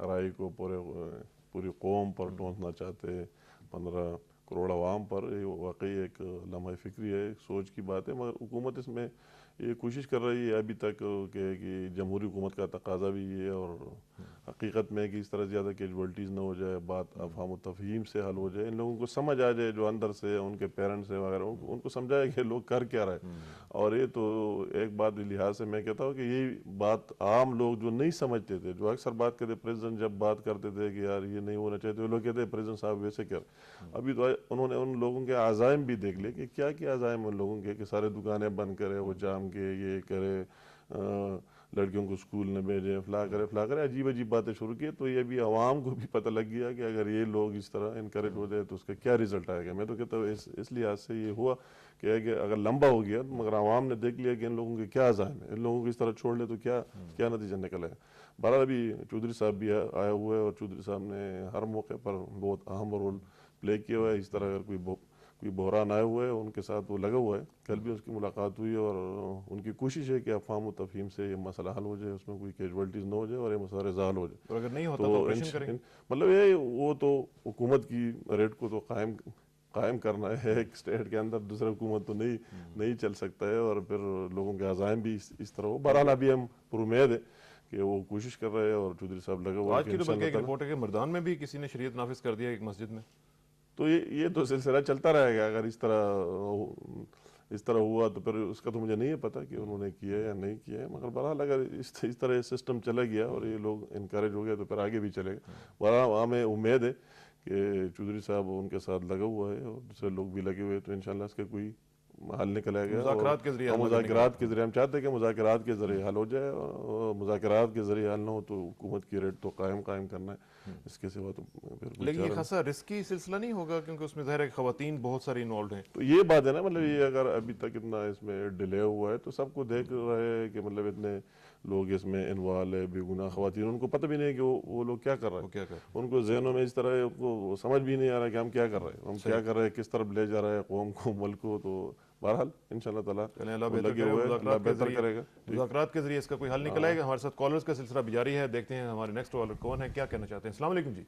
رائے کو پوری قوم پر ٹونسنا چاہتے ہیں, 15 کروڑ عوام پر. یہ واقعی ایک لمحہ فکری ہے, ایک سوچ کی بات ہے. مگر حکومت اس میں یہ کوشش کر رہی ہے ابھی تک کہ جمہوری حکومت کا تقاضا بھی یہ ہے, اور حقیقت میں کہ اس طرح زیادہ کیجوالٹیز نہ ہو جائے, بات افہام و تفہیم سے حل ہو جائے, ان لوگوں کو سمجھ آ جائے جو اندر سے ان کے پیرنٹس ہیں وغیرہ, ان کو سمجھائے کہ لوگ کر کیا رہے. اور یہ تو ایک بات لحاظ سے میں کہتا ہوں کہ یہ بات عام لوگ جو نہیں سمجھتے تھے, جو اکثر بات کرتے پریزیڈنٹ جب بات کرتے تھے کہ یار یہ نہیں ہونا چاہیے, تو لوگ کہتے ہیں پریزیڈنٹ صاحب ویسے کر. ابھی تو انہوں نے ان لوگوں کے عزائم بھی دیکھ لے کہ کیا کیا عزائم ان لوگوں کے, کہ سارے دکانیں بند کرے, وہ جام کے, یہ کرے, لڑکیوں کو اسکول نہ بھیجے, فلاں کرے, عجیب عجیب باتیں شروع کی. تو یہ بھی عوام کو بھی پتہ لگ گیا کہ اگر یہ لوگ اس طرح انکریج ہو جائے تو اس کا کیا رزلٹ آئے گا. میں تو کہتا ہوں اس لحاظ سے یہ ہوا کہ اگر لمبا ہو گیا, مگر عوام نے دیکھ لیا کہ ان لوگوں کے کیا عزائم ہے, ان لوگوں کو اس طرح چھوڑ لے تو کیا نتیجہ نکلا ہے. بہرحال ابھی چودھری صاحب بھی آئے ہوئے, اور چودھری صاحب نے ہر موقع پر بہت اہم رول پلے کیا ہوا ہے. اس طرح اگر کوئی بحران آئے ہوئے ان کے ساتھ وہ لگا ہوا ہے. کل بھی اس کی ملاقات ہوئی, اور ان کی کوشش ہے کہ افہام و تفہیم سے یہ مسئلہ حل ہو جائے, اس میں کوئی کیجوالٹیز نہ ہو جائے اور یہ مسئلہ ریزالو ہو جائے. اور اگر نہیں ہوتا تو آپریشن کریں. مطلب یہ وہ تو حکومت کی ریٹ کو تو قائم کرنا ہے. ایک اسٹیٹ کے اندر دوسرے حکومت تو نہیں چل سکتا ہے, اور پھر لوگوں کے عزائم بھی اس طرح ہو. بہرحال ابھی ہم پر امید ہے کہ وہ کوشش کر رہے ہیں, اور چودھری صاحب لگا ہوا ہے. آج کی تو بلکہ ایک رپورٹ ہے کہ مردان میں بھی کسی نے شریعت نافذ کر دیا ایک مسجد میں. تو یہ تو سلسلہ چلتا رہے گا. اگر اس طرح ہوا تو پھر اس کا تو مجھے نہیں ہے پتہ کہ انہوں نے کیا یا نہیں کیا ہے. مگر بہرحال اگر اس طرح سسٹم چلا گیا اور یہ لوگ انکریج ہو گئے تو پھر آگے بھی چلے گا. بہرحال ہمیں امید ہے کہ چودھری صاحب ان کے ساتھ لگا ہوا ہے اور دوسرے لوگ بھی لگے ہوئے, تو انشاءاللہ اس کا کوئی حل نکلا گیا. مذاکرات کے ذریعے مذاکرات کے ذریعے ہم چاہتے ہیں کہ مذاکرات کے ذریعے حل ہو جائے, اور مذاکرات کے ذریعے حل نہ ہو تو حکومت کی ریٹ تو قائم کرنا ہے, اس کے سوا تو پھر. لیکن یہ خاصا رسکی سلسلہ نہیں ہوگا کیونکہ اس میں ظاہر ہے خواتین بہت ساری انوالوڈ ہیں. تو یہ بات ہے نا, مطلب یہ اگر ابھی تک اتنا اس میں ڈیلے ہوا ہے تو سب کو دیکھ رہے ہیں کہ مطلب اتنے لوگ اس میں انوالو ہے, بے گناہ خواتین, ان کو پتہ بھی نہیں کہ وہ لوگ کیا کر رہے ہیں, ان کو ذہنوں میں اس طرح کو سمجھ بھی نہیں آ رہا کہ ہم کیا کر رہے ہیں, ہم کیا کر رہے ہیں, کس طرف لے جا رہے ہیں قوم کو, ملک کو. تو بہرحال انشاءاللہ تعالیٰ لگے ہوئے ہیں, اللہ بہتر کرے گا. مذاکرات کے ذریعے اس کا کوئی حل نکل آئے گا. ہمارے ساتھ کالرز کا سلسلہ بھی جاری ہے, دیکھتے ہیں ہمارے نیکسٹ کالر کون ہے, کیا کہنا چاہتے ہیں. السلام علیکم جی.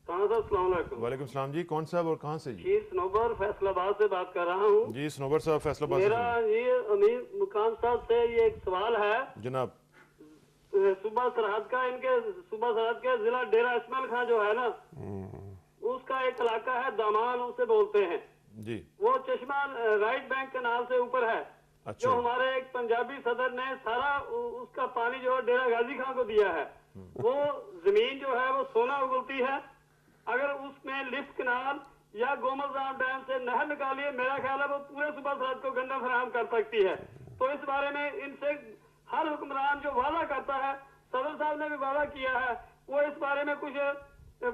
السلام علیکم. وعلیکم السلام جی, کون صاحب اور کہاں سے؟ جی صنوبر فیصل آباد سے بات کر رہا ہوں. جی صنوبر صاحب فیصل آباد سے. میرا یہ امیر مقام صاحب سے یہ ایک سوال ہے جناب. صوبہ سرحد کا, ان کے صوبہ سرحد کے ضلع ڈیرہ اسماعیل خان جو ہے نا, اس کا ایک علاقہ ہے دامان اسے بولتے ہیں جی, وہ چشمہ رائٹ بینک کنال سے اوپر ہے. جو ہمارے ایک پنجابی صدر نے سارا اس کا پانی جو ہے ڈیرہ غازی خان کو دیا ہے, وہ زمین جو ہے وہ سونا اگلتی ہے. اگر اس میں لفٹ کنال یا گوملزام ڈیم سے نہر نکالیے, میرا خیال ہے وہ پورے صوبہ سرحد کو گندم فراہم کر سکتی ہے. تو اس بارے میں ان سے ہر حکمران جو وعدہ کرتا ہے, صدر صاحب نے بھی وعدہ کیا ہے, وہ اس بارے میں کچھ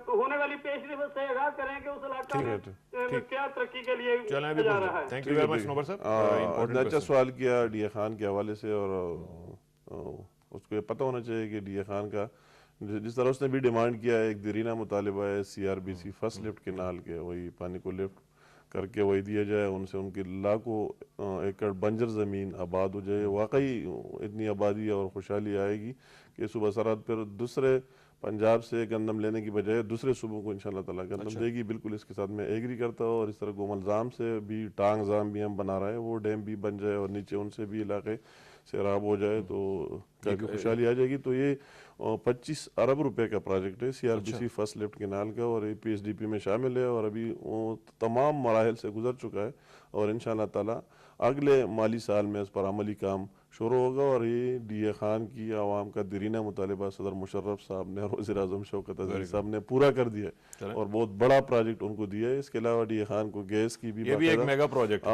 ہونے والی پیش رفت سے آگاہ کریں کہ اس علاقہ میں کیا ترقی کے لیے جا رہا ہے. تھینک یو ویری مچ صنوبر صاحب. اچھا سوال کیا ڈی اے خان کے حوالے سے, اور اس کو یہ پتہ ہونا چاہیے کہ ڈی اے خان کا جس طرح اس نے بھی ڈیمانڈ کیا ہے, ایک دیرینہ مطالبہ ہے CRBC فرسٹ لفٹ کینال کے, وہی پانی کو لفٹ کر کے وہی دیا جائے, ان سے ان کی لاکھوں ایکڑ بنجر زمین آباد ہو جائے. واقعی اتنی آبادی اور خوشحالی آئے گی کہ صوبہ سرحد پر دوسرے پنجاب سے گندم لینے کی بجائے دوسرے صوبوں کو انشاءاللہ تعالیٰ گندم دے گی. بالکل اس کے ساتھ میں ایگری کرتا ہوں. اور اس طرح گوملزام سے بھی ٹانگ زام بھی ہم بنا رہے ہیں, وہ ڈیم بھی بن جائے اور نیچے ان سے بھی علاقے سیراب ہو جائے تو کافی خوشحالی آ جائے گی. تو یہ 25 ارب روپے کا پروجیکٹ ہے CRBC فرسٹ لفٹ کینال کا, اور یہ PSDP میں شامل ہے, اور ابھی وہ تمام مراحل سے گزر چکا ہے, اور انشاءاللہ تعالیٰ اگلے مالی سال میں اس پر عملی کام شروع ہوگا. اور یہ ڈی اے خان کی عوام کا دیرینہ مطالبہ صدر مشرف صاحب نے اور وزیر اعظم شوکت عزیز صاحب نے پورا کر دیا ہے, اور بہت بڑا پروجیکٹ ان کو دیا ہے. اس کے علاوہ ڈی اے خان کو گیس کی بھی, یہ بھی ایک میگا پروجیکٹ,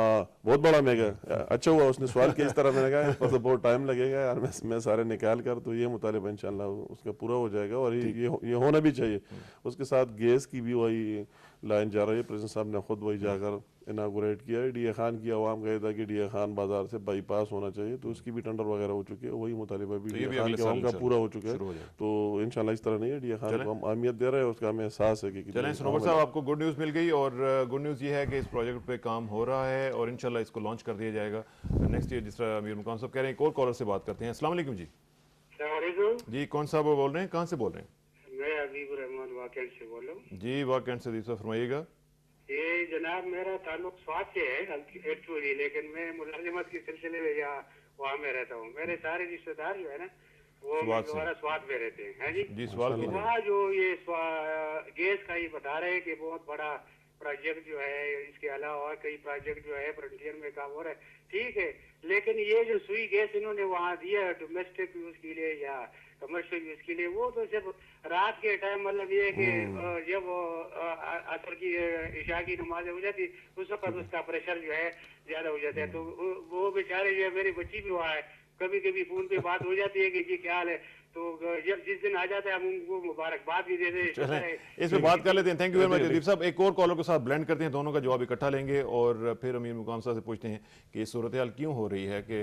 بہت بڑا میگا. اچھا ہوا اس نے سوال کیا اس طرح, میں نے کہا اس پر تو بہت ٹائم لگے گا یار, میں سارے نکال کر, تو یہ مطالبہ انشاءاللہ اس کا پورا ہو جائے گا, اور یہ ہونا بھی چاہیے. اس کے ساتھ گیس کی بھی وہی لائن جا رہی ہے, پریزیڈنٹ صاحب نے خود وہی جا کر اناگوریٹ کیا ہے. ڈی اے خان کی عوام کہا تھا کہ ڈی اے خان بازار سے بائی پاس ہونا چاہیے, تو اس کی بھی ٹینڈر وغیرہ ہو چکی ہے, وہی مطالبہ بھی ڈی اے خان کی عوام کا پورا ہو چکا ہے. تو انشاءاللہ اس طرح نہیں ہے, ڈی اے خان کو ہم اہمیت دے رہے ہیں, اس کا ہمیں احساس ہے کہ چلیں صنوبر صاحب آپ کو گڈ نیوز مل گئی, اور گڈ نیوز یہ ہے کہ اس پروجیکٹ پہ کام ہو رہا ہے, اور انشاءاللہ اس کو لانچ کر دیا جائے گا نیکسٹ ایئر, جس طرح امیر مقام صاحب کہہ رہے ہیں. ایک اور کالر سے بات کرتے ہیں. السلام علیکم جی. السلام علیکم جی, کون صاحب بول رہے ہیں, کہاں سے بول رہے ہیں؟ میں حبیب الرحمان واقعات سے بول رہا ہوں. جی واقعات سے حبیب صاحب فرمائیے گا. یہ جناب میرا تعلق سوات سے ہے ایکچولی, لیکن میں ملازمت کے سلسلے میں یا وہاں میں رہتا ہوں. میرے سارے رشتے دار جو ہے نا وہ دوبارہ سوات میں رہتے ہیں. جی سوال وہاں جو یہ گیس کا یہ بتا رہے ہیں کہ بہت بڑا پروجیکٹ جو ہے, اس کے علاوہ اور کئی پروجیکٹ جو ہے فرنٹیئر میں کام ہو رہا ہے, ٹھیک ہے, لیکن یہ جو سوئی گیس انہوں نے وہاں دیا ہے ڈومیسٹک یوز کے لیے یا کمرشل یوز کے لیے, وہ تو صرف رات کے ٹائم, مطلب یہ ہے کہ جب عصر کی عشاء کی نماز ہو جاتی اس وقت اس کا پریشر جو ہے زیادہ ہو جاتا ہے. تو وہ بیچارے جو ہے, میری بچی بھی وہاں ہے, کبھی کبھی فون پہ بات ہو جاتی ہے کہ جی کیا حال ہے, تو جب جس دن آ جاتا ہے ہم ان کو مبارکباد بھی دیتے ہیں. اس پہ بات کر لیتے ہیں. تھینک یو ویری مچ ادیب صاحب. ایک اور کالر کے ساتھ بلینڈ کرتے ہیں, دونوں کا جواب اکٹھا لیں گے, اور پھر امیر مقام صاحب سے پوچھتے ہیں کہ یہ صورتحال کیوں ہو رہی ہے, کہ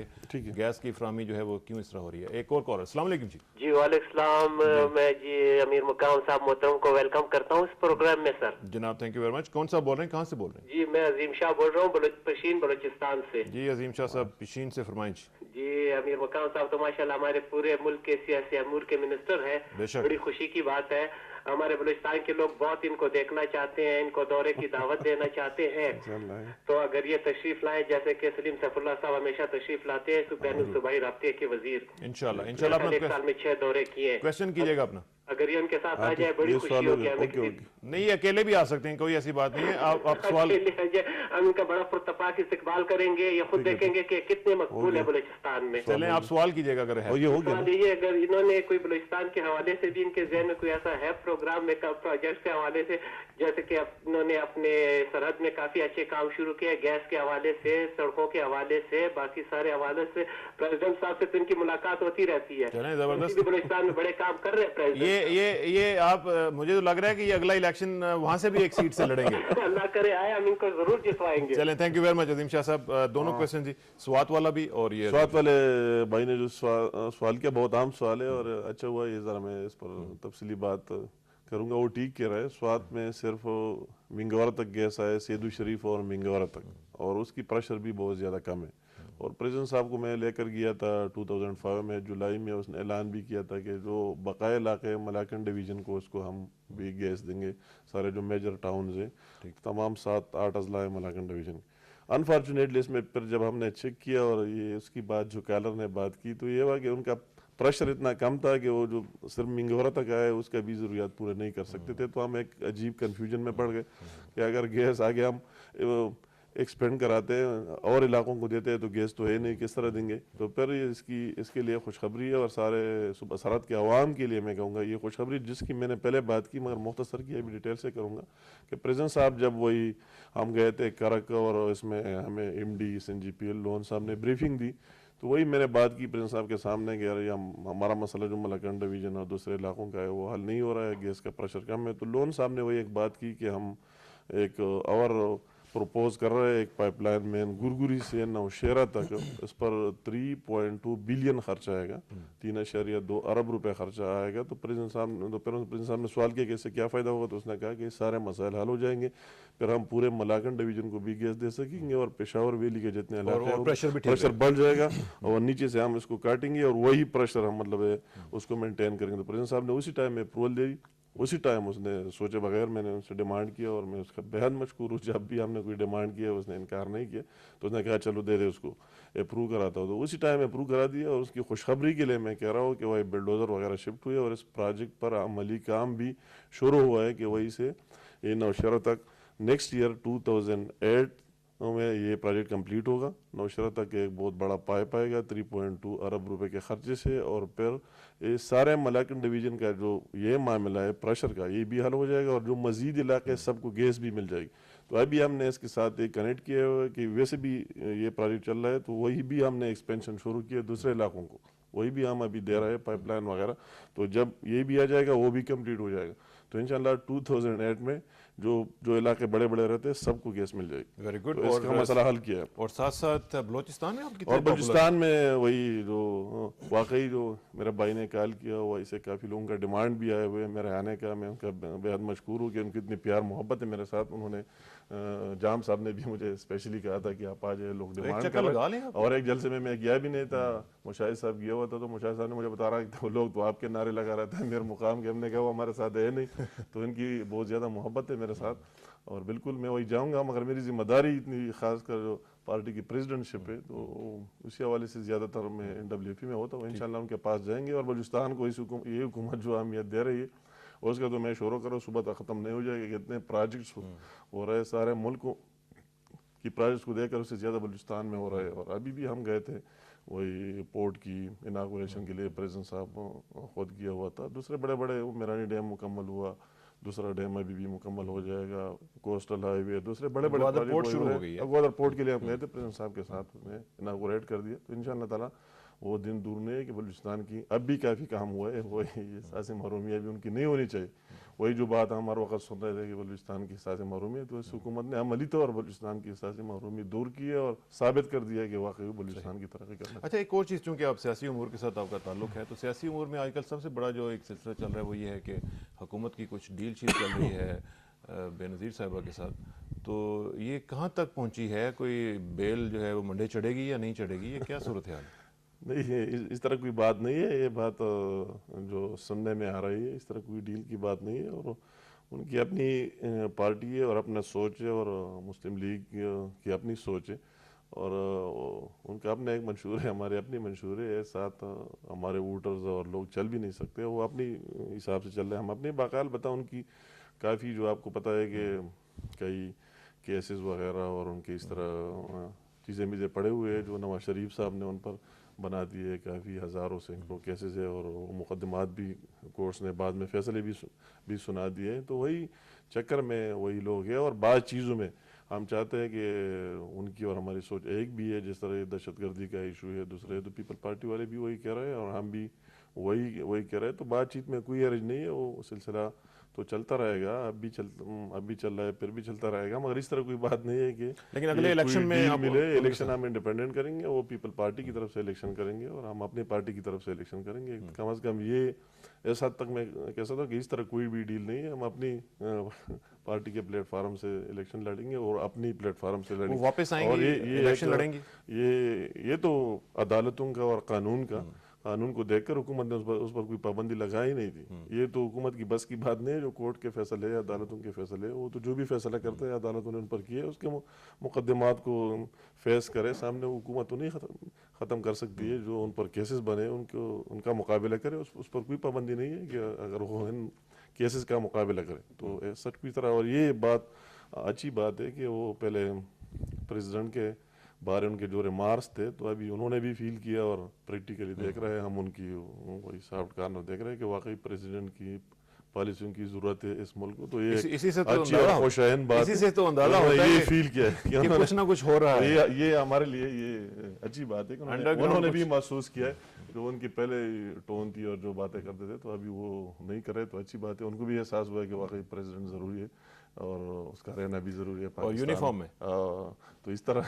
گیس کی فراہمی جو ہے وہ کیوں اس طرح ہو رہی ہے. ایک اور کالر. السلام علیکم جی. جی وعلیکم السلام. میں جی امیر مقام صاحب محترم کو ویلکم کرتا ہوں اس پروگرام میں. سر جناب تھینک یو ویری مچ. کون صاحب بول رہے ہیں, کہاں سے بول رہے ہیں؟ جی میں عظیم شاہ بول رہا ہوں, پشین بلوچستان سے. جی عظیم شاہ صاحب پشین سے فرمائیں. جی امیر مقام صاحب تو ماشاءاللہ ہمارے پورے ملک کے سیاسی امور کے منسٹر ہیں, بڑی خوشی کی بات ہے. ہمارے بلوچستان کے لوگ بہت ان کو دیکھنا چاہتے ہیں, ان کو دورے کی دعوت دینا چاہتے ہیں. تو اگر یہ تشریف لائیں, جیسے کہ سلیم سیف اللہ صاحب ہمیشہ تشریف لاتے ہیں, بین الصوبائی رابطے کے وزیر, انشاءاللہ ایک سال میں 6 دورے کیے. کویسچن کیجئے گا اپنا. اگر یہ ان کے ساتھ آ جائے بڑی خوشی ہوگی ہمیں. نہیں اکیلے بھی آ سکتے ہیں, کوئی ایسی بات نہیں ہے. آپ سوال ہم ان کا بڑا پرتپاک استقبال کریں گے, یہ خود دیکھیں گے کہ کتنے مقبول ہے بلوچستان میں. چلیں آپ سوال کیجئے گا اگر ہے. سوال یہ اگر انہوں نے کوئی بلوچستان کے حوالے سے بھی ان کے ذہن میں کوئی ایسا ہے پروگرام میں پروجیکٹ کے حوالے سے, جیسے کہ انہوں نے اپنے سرحد میں کافی اچھے کام شروع کیے, گیس کے حوالے سے, سڑکوں کے حوالے سے, باقی سارے حوالے سے پریزیڈنٹ صاحب سے تو ان کی ملاقات ہوتی رہتی ہے. چلیں زبردست, بلوچستان میں بڑے کام کر رہے ہیں پریزیڈنٹ. یہ آپ مجھے تو لگ رہا ہے کہ یہ اگلا الیکشن وہاں سے بھی ایک سیٹ سے لڑیں گے. اللہ کرے آئے, ہم ان کو ضرور جتوائیں گے. چلیں تھینک یو ویری مچ عظیم شاہ صاحب. دونوں کویسچن جی, سوات والا بھی اور یہ سوات والے بھائی نے جو سوال کیا بہت عام سوال ہے اور اچھا ہوا یہ ذرا میں اس پر تفصیلی بات کروں گا. وہ ٹھیک کہہ رہا ہے, سوات میں صرف منگورا تک گیس آئے, سیدو شریف اور منگورا تک, اور اس کی پریشر بھی بہت زیادہ کم ہے. اور پریزیڈنٹ صاحب کو میں لے کر گیا تھا 2005 میں جولائی میں, اس نے اعلان بھی کیا تھا کہ جو بقایا علاقے ملاکن ڈویژن کو اس کو ہم بھی گیس دیں گے. سارے جو میجر ٹاؤنز ہیں تمام 7-8 اضلاع ملاکن ڈویژن. انفارچونیٹلی اس میں پھر جب ہم نے چیک کیا اور یہ اس کی بات جو کالر نے بات کی تو یہ ہوا کہ ان کا پریشر اتنا کم تھا کہ وہ جو صرف منگورا تک آئے اس کا بھی ضروریات پورے نہیں کر سکتے تھے. تو ہم ایک عجیب کنفیوژن میں پڑ گئے کہ اگر گیس آگے ہم ایکسپینڈ کراتے ہیں اور علاقوں کو دیتے ہیں تو گیس تو ہے نہیں, کس طرح دیں گے. تو پھر اس کے لیے خوشخبری ہے اور سارے صوبہ سرحد کے عوام کے لیے میں کہوں گا یہ خوشخبری جس کی میں نے پہلے بات کی مگر مختصر کی ابھی ڈیٹیل سے کروں گا کہ پریزیڈنٹ صاحب جب وہی ہم گئے تھے کرک اور اس میں ہمیں ایم ڈی SNGPL لون صاحب نے بریفنگ دی تو وہی میں نے بات کی پریزیڈنٹ صاحب کے سامنے کہ یار ہمارا مسئلہ جو ملاکن ڈویژن اور دوسرے علاقوں کا ہے وہ حل نہیں ہو رہا ہے, گیس کا پریشر کم ہے. تو لون صاحب نے وہی ایک بات کی کہ ہم ایک اور پروپوز کر رہے ہیں ایک پائپ لائن مین گرگری سے نوشہرہ تک, اس پر 3.2 بلین خرچ آئے گا, 3.2 ارب روپے خرچہ آئے گا. تو پریزیڈنٹ صاحب نے سوال کیا کہ اس سے کیا فائدہ ہوگا, تو اس نے کہا کہ سارے مسائل حل ہو جائیں گے, پھر ہم پورے ملاکن ڈویژن کو بھی گیس دے سکیں گے اور پشاور ویلی کے جتنے علاقے ہیں پریشر بڑھ جائے گا اور نیچے سے ہم اس کو کاٹیں گے اور وہی پریشر ہم مطلب ہے اس کو مینٹین کریں گے. تو پریزیڈنٹ صاحب نے اسی ٹائم میں اپروول دے دی, اسی ٹائم اس نے سوچے بغیر میں نے ان سے ڈیمانڈ کیا اور میں اس کا بہت مشکور ہوں. جب بھی ہم نے کوئی ڈیمانڈ کیا اس نے انکار نہیں کیا, تو اس نے کہا چلو دے دے اس کو اپروو کراتا ہوں. تو اسی ٹائم اپروو کرا دیا اور اس کی خوشخبری کے لیے میں کہہ رہا ہوں کہ وہی بلڈوزر وغیرہ شفٹ ہوئے اور اس پروجیکٹ پر عملی کام بھی شروع ہوا ہے کہ وہی سے یہ نوشہرہ تک نیکسٹ ایئر 2008 میں یہ پروجیکٹ کمپلیٹ ہوگا. نوشہرہ تک ایک بہت بڑا پائپ آئے گا 3.2 ارب روپے کے خرچے سے, اور پھر یہ سارے ملاکن ڈویژن کا جو یہ معاملہ ہے پریشر کا یہ بھی حل ہو جائے گا اور جو مزید علاقے سب کو گیس بھی مل جائے گی. تو ابھی ہم نے اس کے ساتھ ایک کنیکٹ کیا ہوا ہے کہ ویسے بھی یہ پروجیکٹ چل رہا ہے تو وہی بھی ہم نے ایکسپینشن شروع کیا دوسرے علاقوں کو, وہی بھی ہم ابھی دے رہے ہیں پائپ لائن وغیرہ. تو جب یہ بھی آ جائے گا وہ بھی کمپلیٹ ہو جائے گا تو انشاءاللہ 2008 میں جو علاقے بڑے بڑے رہتے ہیں سب کو گیس مل جائے گی. Very good. اس کا مسئلہ حل کیا ہے. اور ساتھ ساتھ بلوچستان میں آپ اور بلوچستان میں وہی جو واقعی جو میرے بھائی نے کال کیا ہوا اسے کافی لوگوں کا ڈیمانڈ بھی آئے ہوئے میرے آنے کا. میں ان کا بہت مشکور ہوں کہ ان کی اتنی پیار محبت ہے میرے ساتھ. انہوں نے جام صاحب نے بھی مجھے اسپیشلی کہا تھا کہ آپ آ جائے, لوگ ڈیمانڈ کر رہے ہیں. اور ایک جلسے میں گیا بھی نہیں تھا, مشاہد صاحب گیا ہوا تھا, تو مشاہد صاحب نے مجھے بتا رہا کہ لوگ تو آپ کے نعرے لگا رہے تھے میرے مقام کے. ہم نے کہا وہ ہمارے ساتھ ہے نہیں. تو ان کی بہت زیادہ محبت ہے میرے ساتھ اور بالکل میں وہی جاؤں گا, مگر میری ذمہ داری اتنی خاص کر جو پارٹی کی پریزیڈنٹ شپ ہے تو اسی حوالے سے زیادہ تر میں NWP میں ہوتا ہوں. انشاءاللہ ان کے پاس جائیں گے اور بلوچستان کو یہ حکومت جو اہمیت دے رہی ہے اس کا تو میں شروع کروں صبح تک ختم نہیں ہو جائے گا. کہ اتنے پروجیکٹس ہو رہے سارے ملک کی پروجیکٹس کو دیکھ کر اس سے زیادہ بلوچستان میں ہو رہا ہے. اور ابھی بھی ہم گئے تھے وہی پورٹ کی اناگوریشن کے لیے, پریزیڈنٹ صاحب خود کیا ہوا تھا. دوسرے بڑے بڑے میرانی ڈیم مکمل ہوا, دوسرا ڈیم ابھی بھی مکمل ہو جائے گا, کوسٹل ہائی وے, دوسرے بڑے بڑے پورٹ شروع ہو گئی ہے. اگوادر پورٹ کے لیے ہم گئے تھے, پریزیڈنٹ صاحب کے ساتھ نے اناگوریٹ کر دیا. تو انشاءاللہ تعالیٰ وہ دن دور نہیں ہے کہ بلوچستان کی اب بھی کافی کام ہوا ہے. وہی سیاسی محرومیت بھی ان کی نہیں ہونی چاہیے. وہی جو بات ہم ہر وقت سن رہے تھے کہ بلوچستان کی سیاسی محرومیت, تو اس حکومت نے عملی طور بلوچستان کی سیاسی محرومیت دور کی ہے اور ثابت کر دیا ہے کہ واقعی بلوچستان کی ترقی کرنا. اچھا ایک اور چیز, چونکہ آپ سیاسی امور کے ساتھ آپ کا تعلق ہے, تو سیاسی امور میں آج کل سب سے بڑا جو ایک سلسلہ چل رہا ہے وہ یہ ہے کہ حکومت کی کچھ ڈیل شیل چل رہی ہے بے نظیر صاحبہ کے ساتھ. تو یہ کہاں تک پہنچی ہے؟ کوئی بیل جو ہے وہ منڈے چڑھے گی یا نہیں چڑھے گی, یہ کیا صورتحال ہے؟ نہیں, اس طرح کوئی بات نہیں ہے. یہ بات جو سننے میں آ رہی ہے اس طرح کوئی ڈیل کی بات نہیں ہے. اور ان کی اپنی پارٹی ہے اور اپنا سوچ ہے اور مسلم لیگ کی اپنی سوچ ہے. اور ان کا اپنا ایک منشور ہے, ہمارے اپنی منشور ہے, ساتھ ہمارے ووٹرز اور لوگ چل بھی نہیں سکتے, وہ اپنی حساب سے چل رہے ہیں. ہم اپنے باقاعد بتا ان کی کافی جو آپ کو پتہ ہے کہ کئی کیسز وغیرہ اور ان کے اس طرح چیزیں مجھے پڑے ہوئے ہیں جو نواز شریف صاحب نے ان پر بنا دیے, کافی ہزاروں سینکڑوں کیسز ہے, اور وہ مقدمات بھی کورٹس نے بعد میں فیصلے بھی سنا دیے ہیں. تو وہی چکر میں وہی لوگ ہیں, اور بعض چیزوں میں ہم چاہتے ہیں کہ ان کی اور ہماری سوچ ایک بھی ہے. جس طرح یہ دہشت گردی کا ایشو ہے, دوسرے تو پیپل پارٹی والے بھی وہی کہہ رہے ہیں اور ہم بھی وہی کہہ رہے ہیں. تو بات چیت میں کوئی حرج نہیں ہے, وہ سلسلہ تو چلتا رہے گا, اب بھی چل رہا ہے, پھر بھی چلتا رہے گا, مگر اس طرح کوئی بات نہیں ہے کہ لیکن اگلے الیکشن میں ملے. الیکشن ہم انڈیپینڈنٹ کریں گے, وہ پیپل پارٹی کی طرف سے الیکشن کریں گے اور ہم اپنی پارٹی کی طرف سے الیکشن کریں گے. کم از کم یہ اس حد تک میں کہہ سکتا ہوں کہ اس طرح کوئی بھی ڈیل نہیں ہے. ہم اپنی پارٹی کے پلیٹ فارم سے الیکشن لڑیں گے اور اپنی پلیٹ فارم سے لڑیں گے, واپس آئیں گے, الیکشن لڑیں گے. یہ تو عدالتوں کا اور قانون کو دیکھ کر حکومت نے اس پر کوئی پابندی لگائی نہیں تھی. یہ تو حکومت کی بس کی بات نہیں ہے. جو کورٹ کے فیصلے, عدالتوں کے فیصلے, وہ تو جو بھی فیصلہ کرتے ہیں عدالتوں نے ان پر کیے, اس کے مقدمات کو فیس کرے سامنے. حکومت تو نہیں ختم کر سکتی ہے, جو ان پر کیسز بنے ان کا مقابلہ کرے. اس پر کوئی پابندی نہیں ہے کہ اگر وہ ان کیسز کا مقابلہ کرے تو سچ کی طرح. اور یہ بات اچھی بات ہے کہ وہ پہلے پریزیڈنٹ کے بارے ان کے جو ریمارکس تھے تو ابھی انہوں نے بھی فیل کیا اور پریکٹیکلی دیکھ رہے ہیں ہم ان کی وہی سافٹ کارنر دیکھ رہے ہیں کہ واقعی پریزیڈنٹ کی پالیسیوں کی ضرورت ہے اس ملک کو. تو یہ اچھی اور خوشائن بات ہے, یہ فیل کیا ہے کہ کچھ نہ کچھ ہو رہا ہے. یہ ہمارے لیے یہ اچھی بات ہے کہ انہوں نے بھی محسوس کیا ہے جو ان کی پہلے ٹون تھی اور جو باتیں کرتے تھے تو ابھی وہ نہیں کرے. تو اچھی بات ہے, ان کو بھی احساس ہوا ہے کہ واقعی پریزیڈنٹ ضروری ہے اور اس کا رہنا بھی ضروری ہے اور یونیفارم میں. تو اس طرح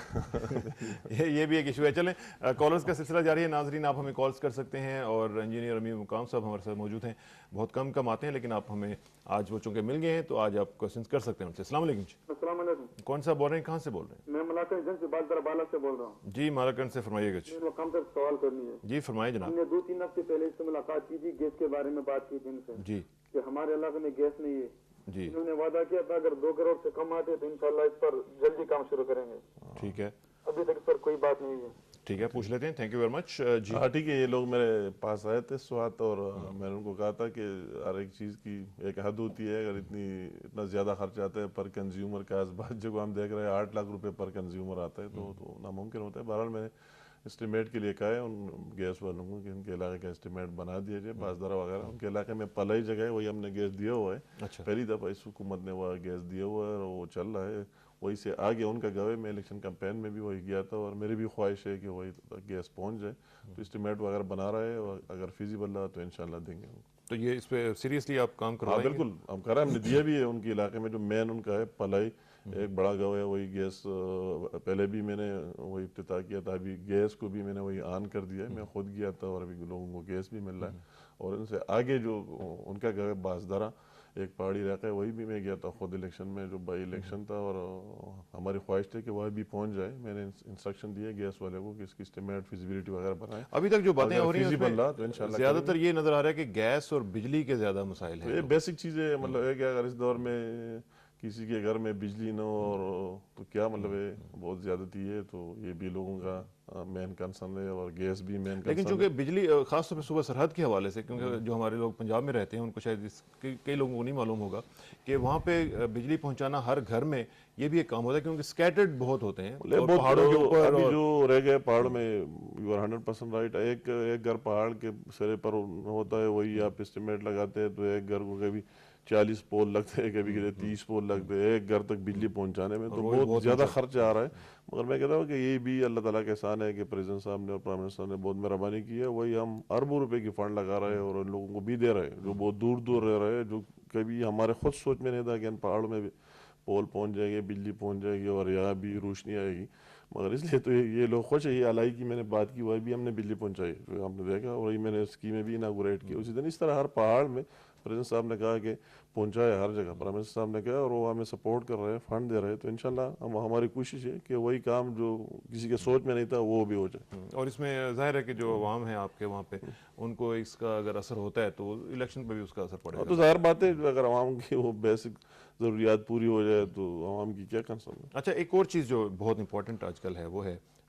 یہ بھی ایک ایشو ہے. چلیں کالرز کا سلسلہ جاری ہے. ناظرین آپ ہمیں کالز کر سکتے ہیں اور انجینئر امین مقام صاحب ہمارے ساتھ موجود ہیں. بہت کم آتے ہیں لیکن آپ ہمیں آج وہ چونکہ مل گئے ہیں تو آج آپ کوشچنس کر سکتے ہیں ان سے. السلام علیکم. السلام علیکم. کون صاحب بول رہے ہیں, کہاں سے بول رہے ہیں؟ میں ملاکنڈ جن سے بازدر بالا سے بول رہا ہوں. جی مالاکنڈ سے فرمائیے گا. مقام سے سوال کرنی ہے. جی فرمائیے جناب. ہم نے 2-3 ہفتے پہلے اس سے ملاقات کی تھی, گیس کے بارے میں بات کی تھی ان سے جی کہ ہمارے علاقے میں گیس نہیں ہے. جی انہوں نے وعدہ کیا تھا اگر 2 کروڑ سے کم آتے تو انشاءاللہ اس پر جلدی کام شروع کریں گے. ٹھیک ہے, ابھی تک اس پر کوئی بات نہیں ہے. ٹھیک ہے, پوچھ لیتے ہیں. Thank you very much. جی ہاں ٹھیک ہے. یہ لوگ میرے پاس آئے تھے اس وقت اور میں نے ان کو کہا تھا کہ ہر ایک چیز کی ایک حد ہوتی ہے. اگر اتنا زیادہ خرچ آتا ہے پر کنزیومر کا, اس بات جو ہم دیکھ رہے ہیں 8 لاکھ روپے پر کنزیومر آتا ہے تو ناممکن ہوتا ہے. بہرحال میں نے اسٹیمیٹ کے لیے کہا ہے ان گیس والوں کو کہ ان کے علاقے کا اسٹیمیٹ بنا دیا جائے. بازدارا وغیرہ ان کے علاقے میں پلائی جگہ ہے, وہی ہم نے گیس دیا ہوا ہے. پہلی دفعہ اس حکومت نے وہ گیس دیا ہوا ہے اور وہ چل رہا ہے. وہی سے آگے ان کا گوے میں الیکشن کمپین میں بھی وہی گیا تھا اور میری بھی خواہش ہے کہ وہی گیس پہنچ جائے. تو اسٹیمیٹ وغیرہ بنا رہا ہے اور اگر فیزیبل رہا تو انشاءاللہ دیں گے. تو یہ اس پہ سیریسلی آپ کام کروائیں گے؟ بالکل ہم کر رہے ہیں. ہم نے دیا بھی ہے ان کے علاقے میں جو مین ان کا ہے پلائی, ایک بڑا گاؤں ہے. وہی گیس پہلے بھی میں نے وہی افتتاح کیا تھا, ابھی گیس کو بھی میں نے وہی آن کر دیا ہے. میں خود گیا تھا اور ابھی لوگوں کو گیس بھی مل رہا ہے. اور ان سے آگے جو ان کا گاؤں ہے بازدارا, ایک پہاڑی علاقہ ہے, وہی بھی میں گیا تھا خود الیکشن میں جو بائی الیکشن تھا اور ہماری خواہش تھی کہ وہ بھی پہنچ جائے. میں نے انسٹرکشن دیے گیس والے کو کہ اس کی اسٹیمیٹ فیزیبلٹی وغیرہ بنائیں. ابھی تک جو باتیں ہو رہی ہیں تو انشاءاللہ زیادہ تر یہ نظر آ رہا ہے کہ گیس اور بجلی کے زیادہ مسائل ہیں. یہ بیسک چیزیں مطلب ہے کہ اگر اس دور میں کسی کے گھر میں بجلی نہ ہو اور تو کیا مطلب ہے, بہت زیادتی ہے. تو یہ بھی لوگوں کا مین کنسرن ہے اور گیس بھی مین کنسرن. لیکن چونکہ بجلی خاص طور پہ صوبہ سرحد کے حوالے سے, کیونکہ جو ہمارے لوگ پنجاب میں رہتے ہیں ان کو شاید کئی لوگوں کو نہیں معلوم ہوگا کہ وہاں پہ بجلی پہنچانا ہر گھر میں یہ بھی ایک کام ہوتا ہے کیونکہ اسکیٹرڈ بہت ہوتے ہیں پہاڑوں کے اوپر. ابھی جو رہ گئے پہاڑ میں یو آر 100% رائٹ. ایک گھر پہاڑ کے سرے پر ہوتا ہے, وہی آپ اسٹیمیٹ لگاتے ہیں تو ایک گھر کو کبھی 40 پول لگتے ہیں, کبھی 30 پول لگتے ہیں ایک گھر تک بجلی پہنچانے میں. تو بہت زیادہ خرچ آ رہا ہے. مگر میں کہتا ہوں کہ یہ بھی اللہ تعالیٰ کا احسان ہے کہ پریزیڈنٹ صاحب نے اور پرائم منسٹر نے بہت مہربانی کی ہے. وہی ہم اربوں روپے کی فنڈ لگا رہے ہیں اور ان لوگوں کو بھی دے رہے ہیں جو بہت دور دور رہ رہے ہیں, جو کبھی ہمارے خود سوچ میں نہیں تھا کہ ان پہاڑوں میں پول پہنچ جائے گی, بجلی پہنچ جائے گی اور یہاں بھی روشنی آئے گی. مگر اس لیے تو یہ لوگ خوش ہے. یہ الائی کی میں نے بات کی, وہ بھی ہم نے بجلی پہنچائی جو ہم نے دیکھا, اور وہی میں نے اسکیمیں بھی اناگوریٹ کی. اسی دن اس طرح ہر پہاڑ میں پریزیڈنٹ صاحب نے کہا کہ پہنچایا ہر جگہ, پرائم منسٹر صاحب نے کہا اور وہ ہمیں سپورٹ کر رہے ہیں, فنڈ دے رہے ہیں. تو انشاءاللہ ہماری کوشش ہے کہ وہی کام جو کسی کے سوچ میں نہیں تھا وہ بھی ہو جائے. اور اس میں ظاہر ہے کہ جو عوام ہیں آپ کے وہاں پہ ان کو اس کا اگر اثر ہوتا ہے تو الیکشن پہ بھی اس کا اثر پڑے گا. تو ظاہر بات ہے اگر عوام کی وہ بیسک ضروریات پوری ہو جائے تو عوام کی کیا کنسرن ہے. اچھا ایک اور چیز جو بہت امپورٹنٹ آج کل ہے وہ ہے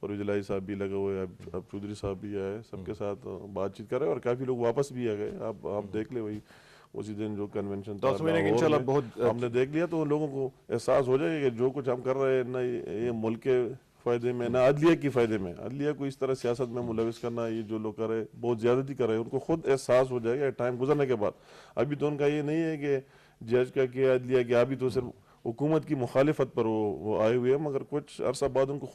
پرویز الہی صاحب بھی لگے ہوئے, اب چودھری صاحب بھی آئے, سب کے ساتھ بات چیت کر رہے ہیں, اور کافی لوگ واپس بھی آ گئے. آپ دیکھ لیں وہی اسی دن جو کنونشن تھا ہم نے دیکھ لیا, تو لوگوں کو احساس ہو جائے گا کہ جو کچھ ہم کر رہے ہیں نہ یہ ملک کے فائدے میں نہ عدلیہ کی فائدے میں. عدلیہ کو اس طرح سیاست میں ملوث کرنا, یہ جو لوگ کر رہے بہت زیادتی کر رہے ہیں, ان کو خود احساس ہو جائے گا ٹائم گزرنے کے بعد. ابھی تو ان کا یہ نہیں ہے کہ جج کا کیا عدلیہ کیا, ابھی تو صرف حکومت کی مخالفت پر وہ آئے ہوئے ہیں, مگر کچھ عرصہ بعد ان کو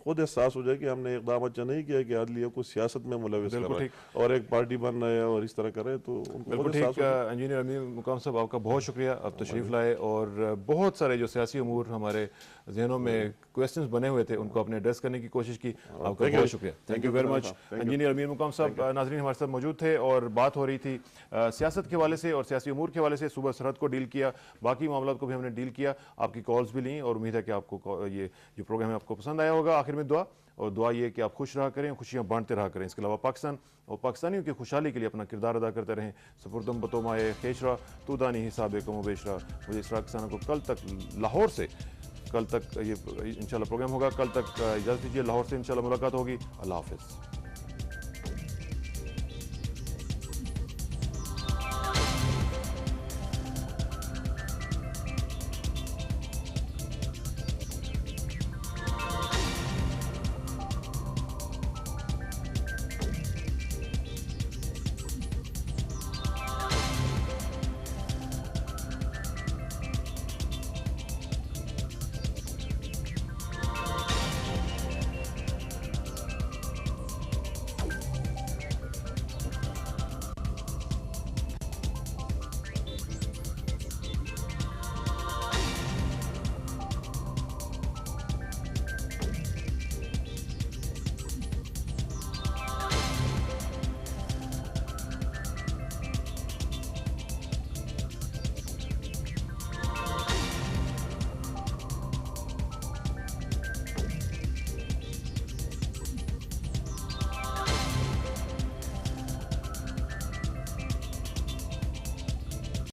خود احساس ہو جائے کہ ہم نے اقدام اچھا نہیں کیا کہ عدلیہ کو سیاست میں ملوث کر رہے اور ایک پارٹی بن رہے ہیں اور اس طرح کر رہے, تو ان کو بالکل ٹھیک. انجینئر امین مقام صاحب آپ کا بہت شکریہ, آپ تشریف لائے, اور بہت سارے جو سیاسی امور ہمارے ذہنوں میں کویسچنز بنے ہوئے تھے ان کو آپ نے ایڈریس کرنے کی کوشش کی. آپ کا بہت شکریہ, thank you very much. Engineer Amin Maqam صاحب ناظرین ہمارے ساتھ موجود تھے, اور بات ہو رہی تھی سیاست کے حوالے سے اور سیاسی امور کے حوالے سے. صوبہ سرحد کو ڈیل کیا, باقی معاملات کو بھی ہم نے ڈیل کیا, آپ کی کالز بھی لیں, اور امید ہے کہ آپ کو یہ جو پروگرام ہے آپ کو پسند آیا ہوگا. آخر میں دعا, اور دعا یہ کہ آپ خوش رہا کریں, خوشیاں بانٹتے رہا کریں. اس کے علاوہ پاکستان اور پاکستانیوں کی خوشحالی کے لیے اپنا کردار ادا کرتے رہیں. سپردم بتومائے خیشرا تو دانی حساب کم و بیشرا. مجھے اسرار کسانوں کو کل تک لاہور سے, کل تک یہ انشاءاللہ پروگرام ہوگا, کل تک اجازت دیجیے, لاہور سے انشاءاللہ ملاقات ہوگی. اللہ حافظ.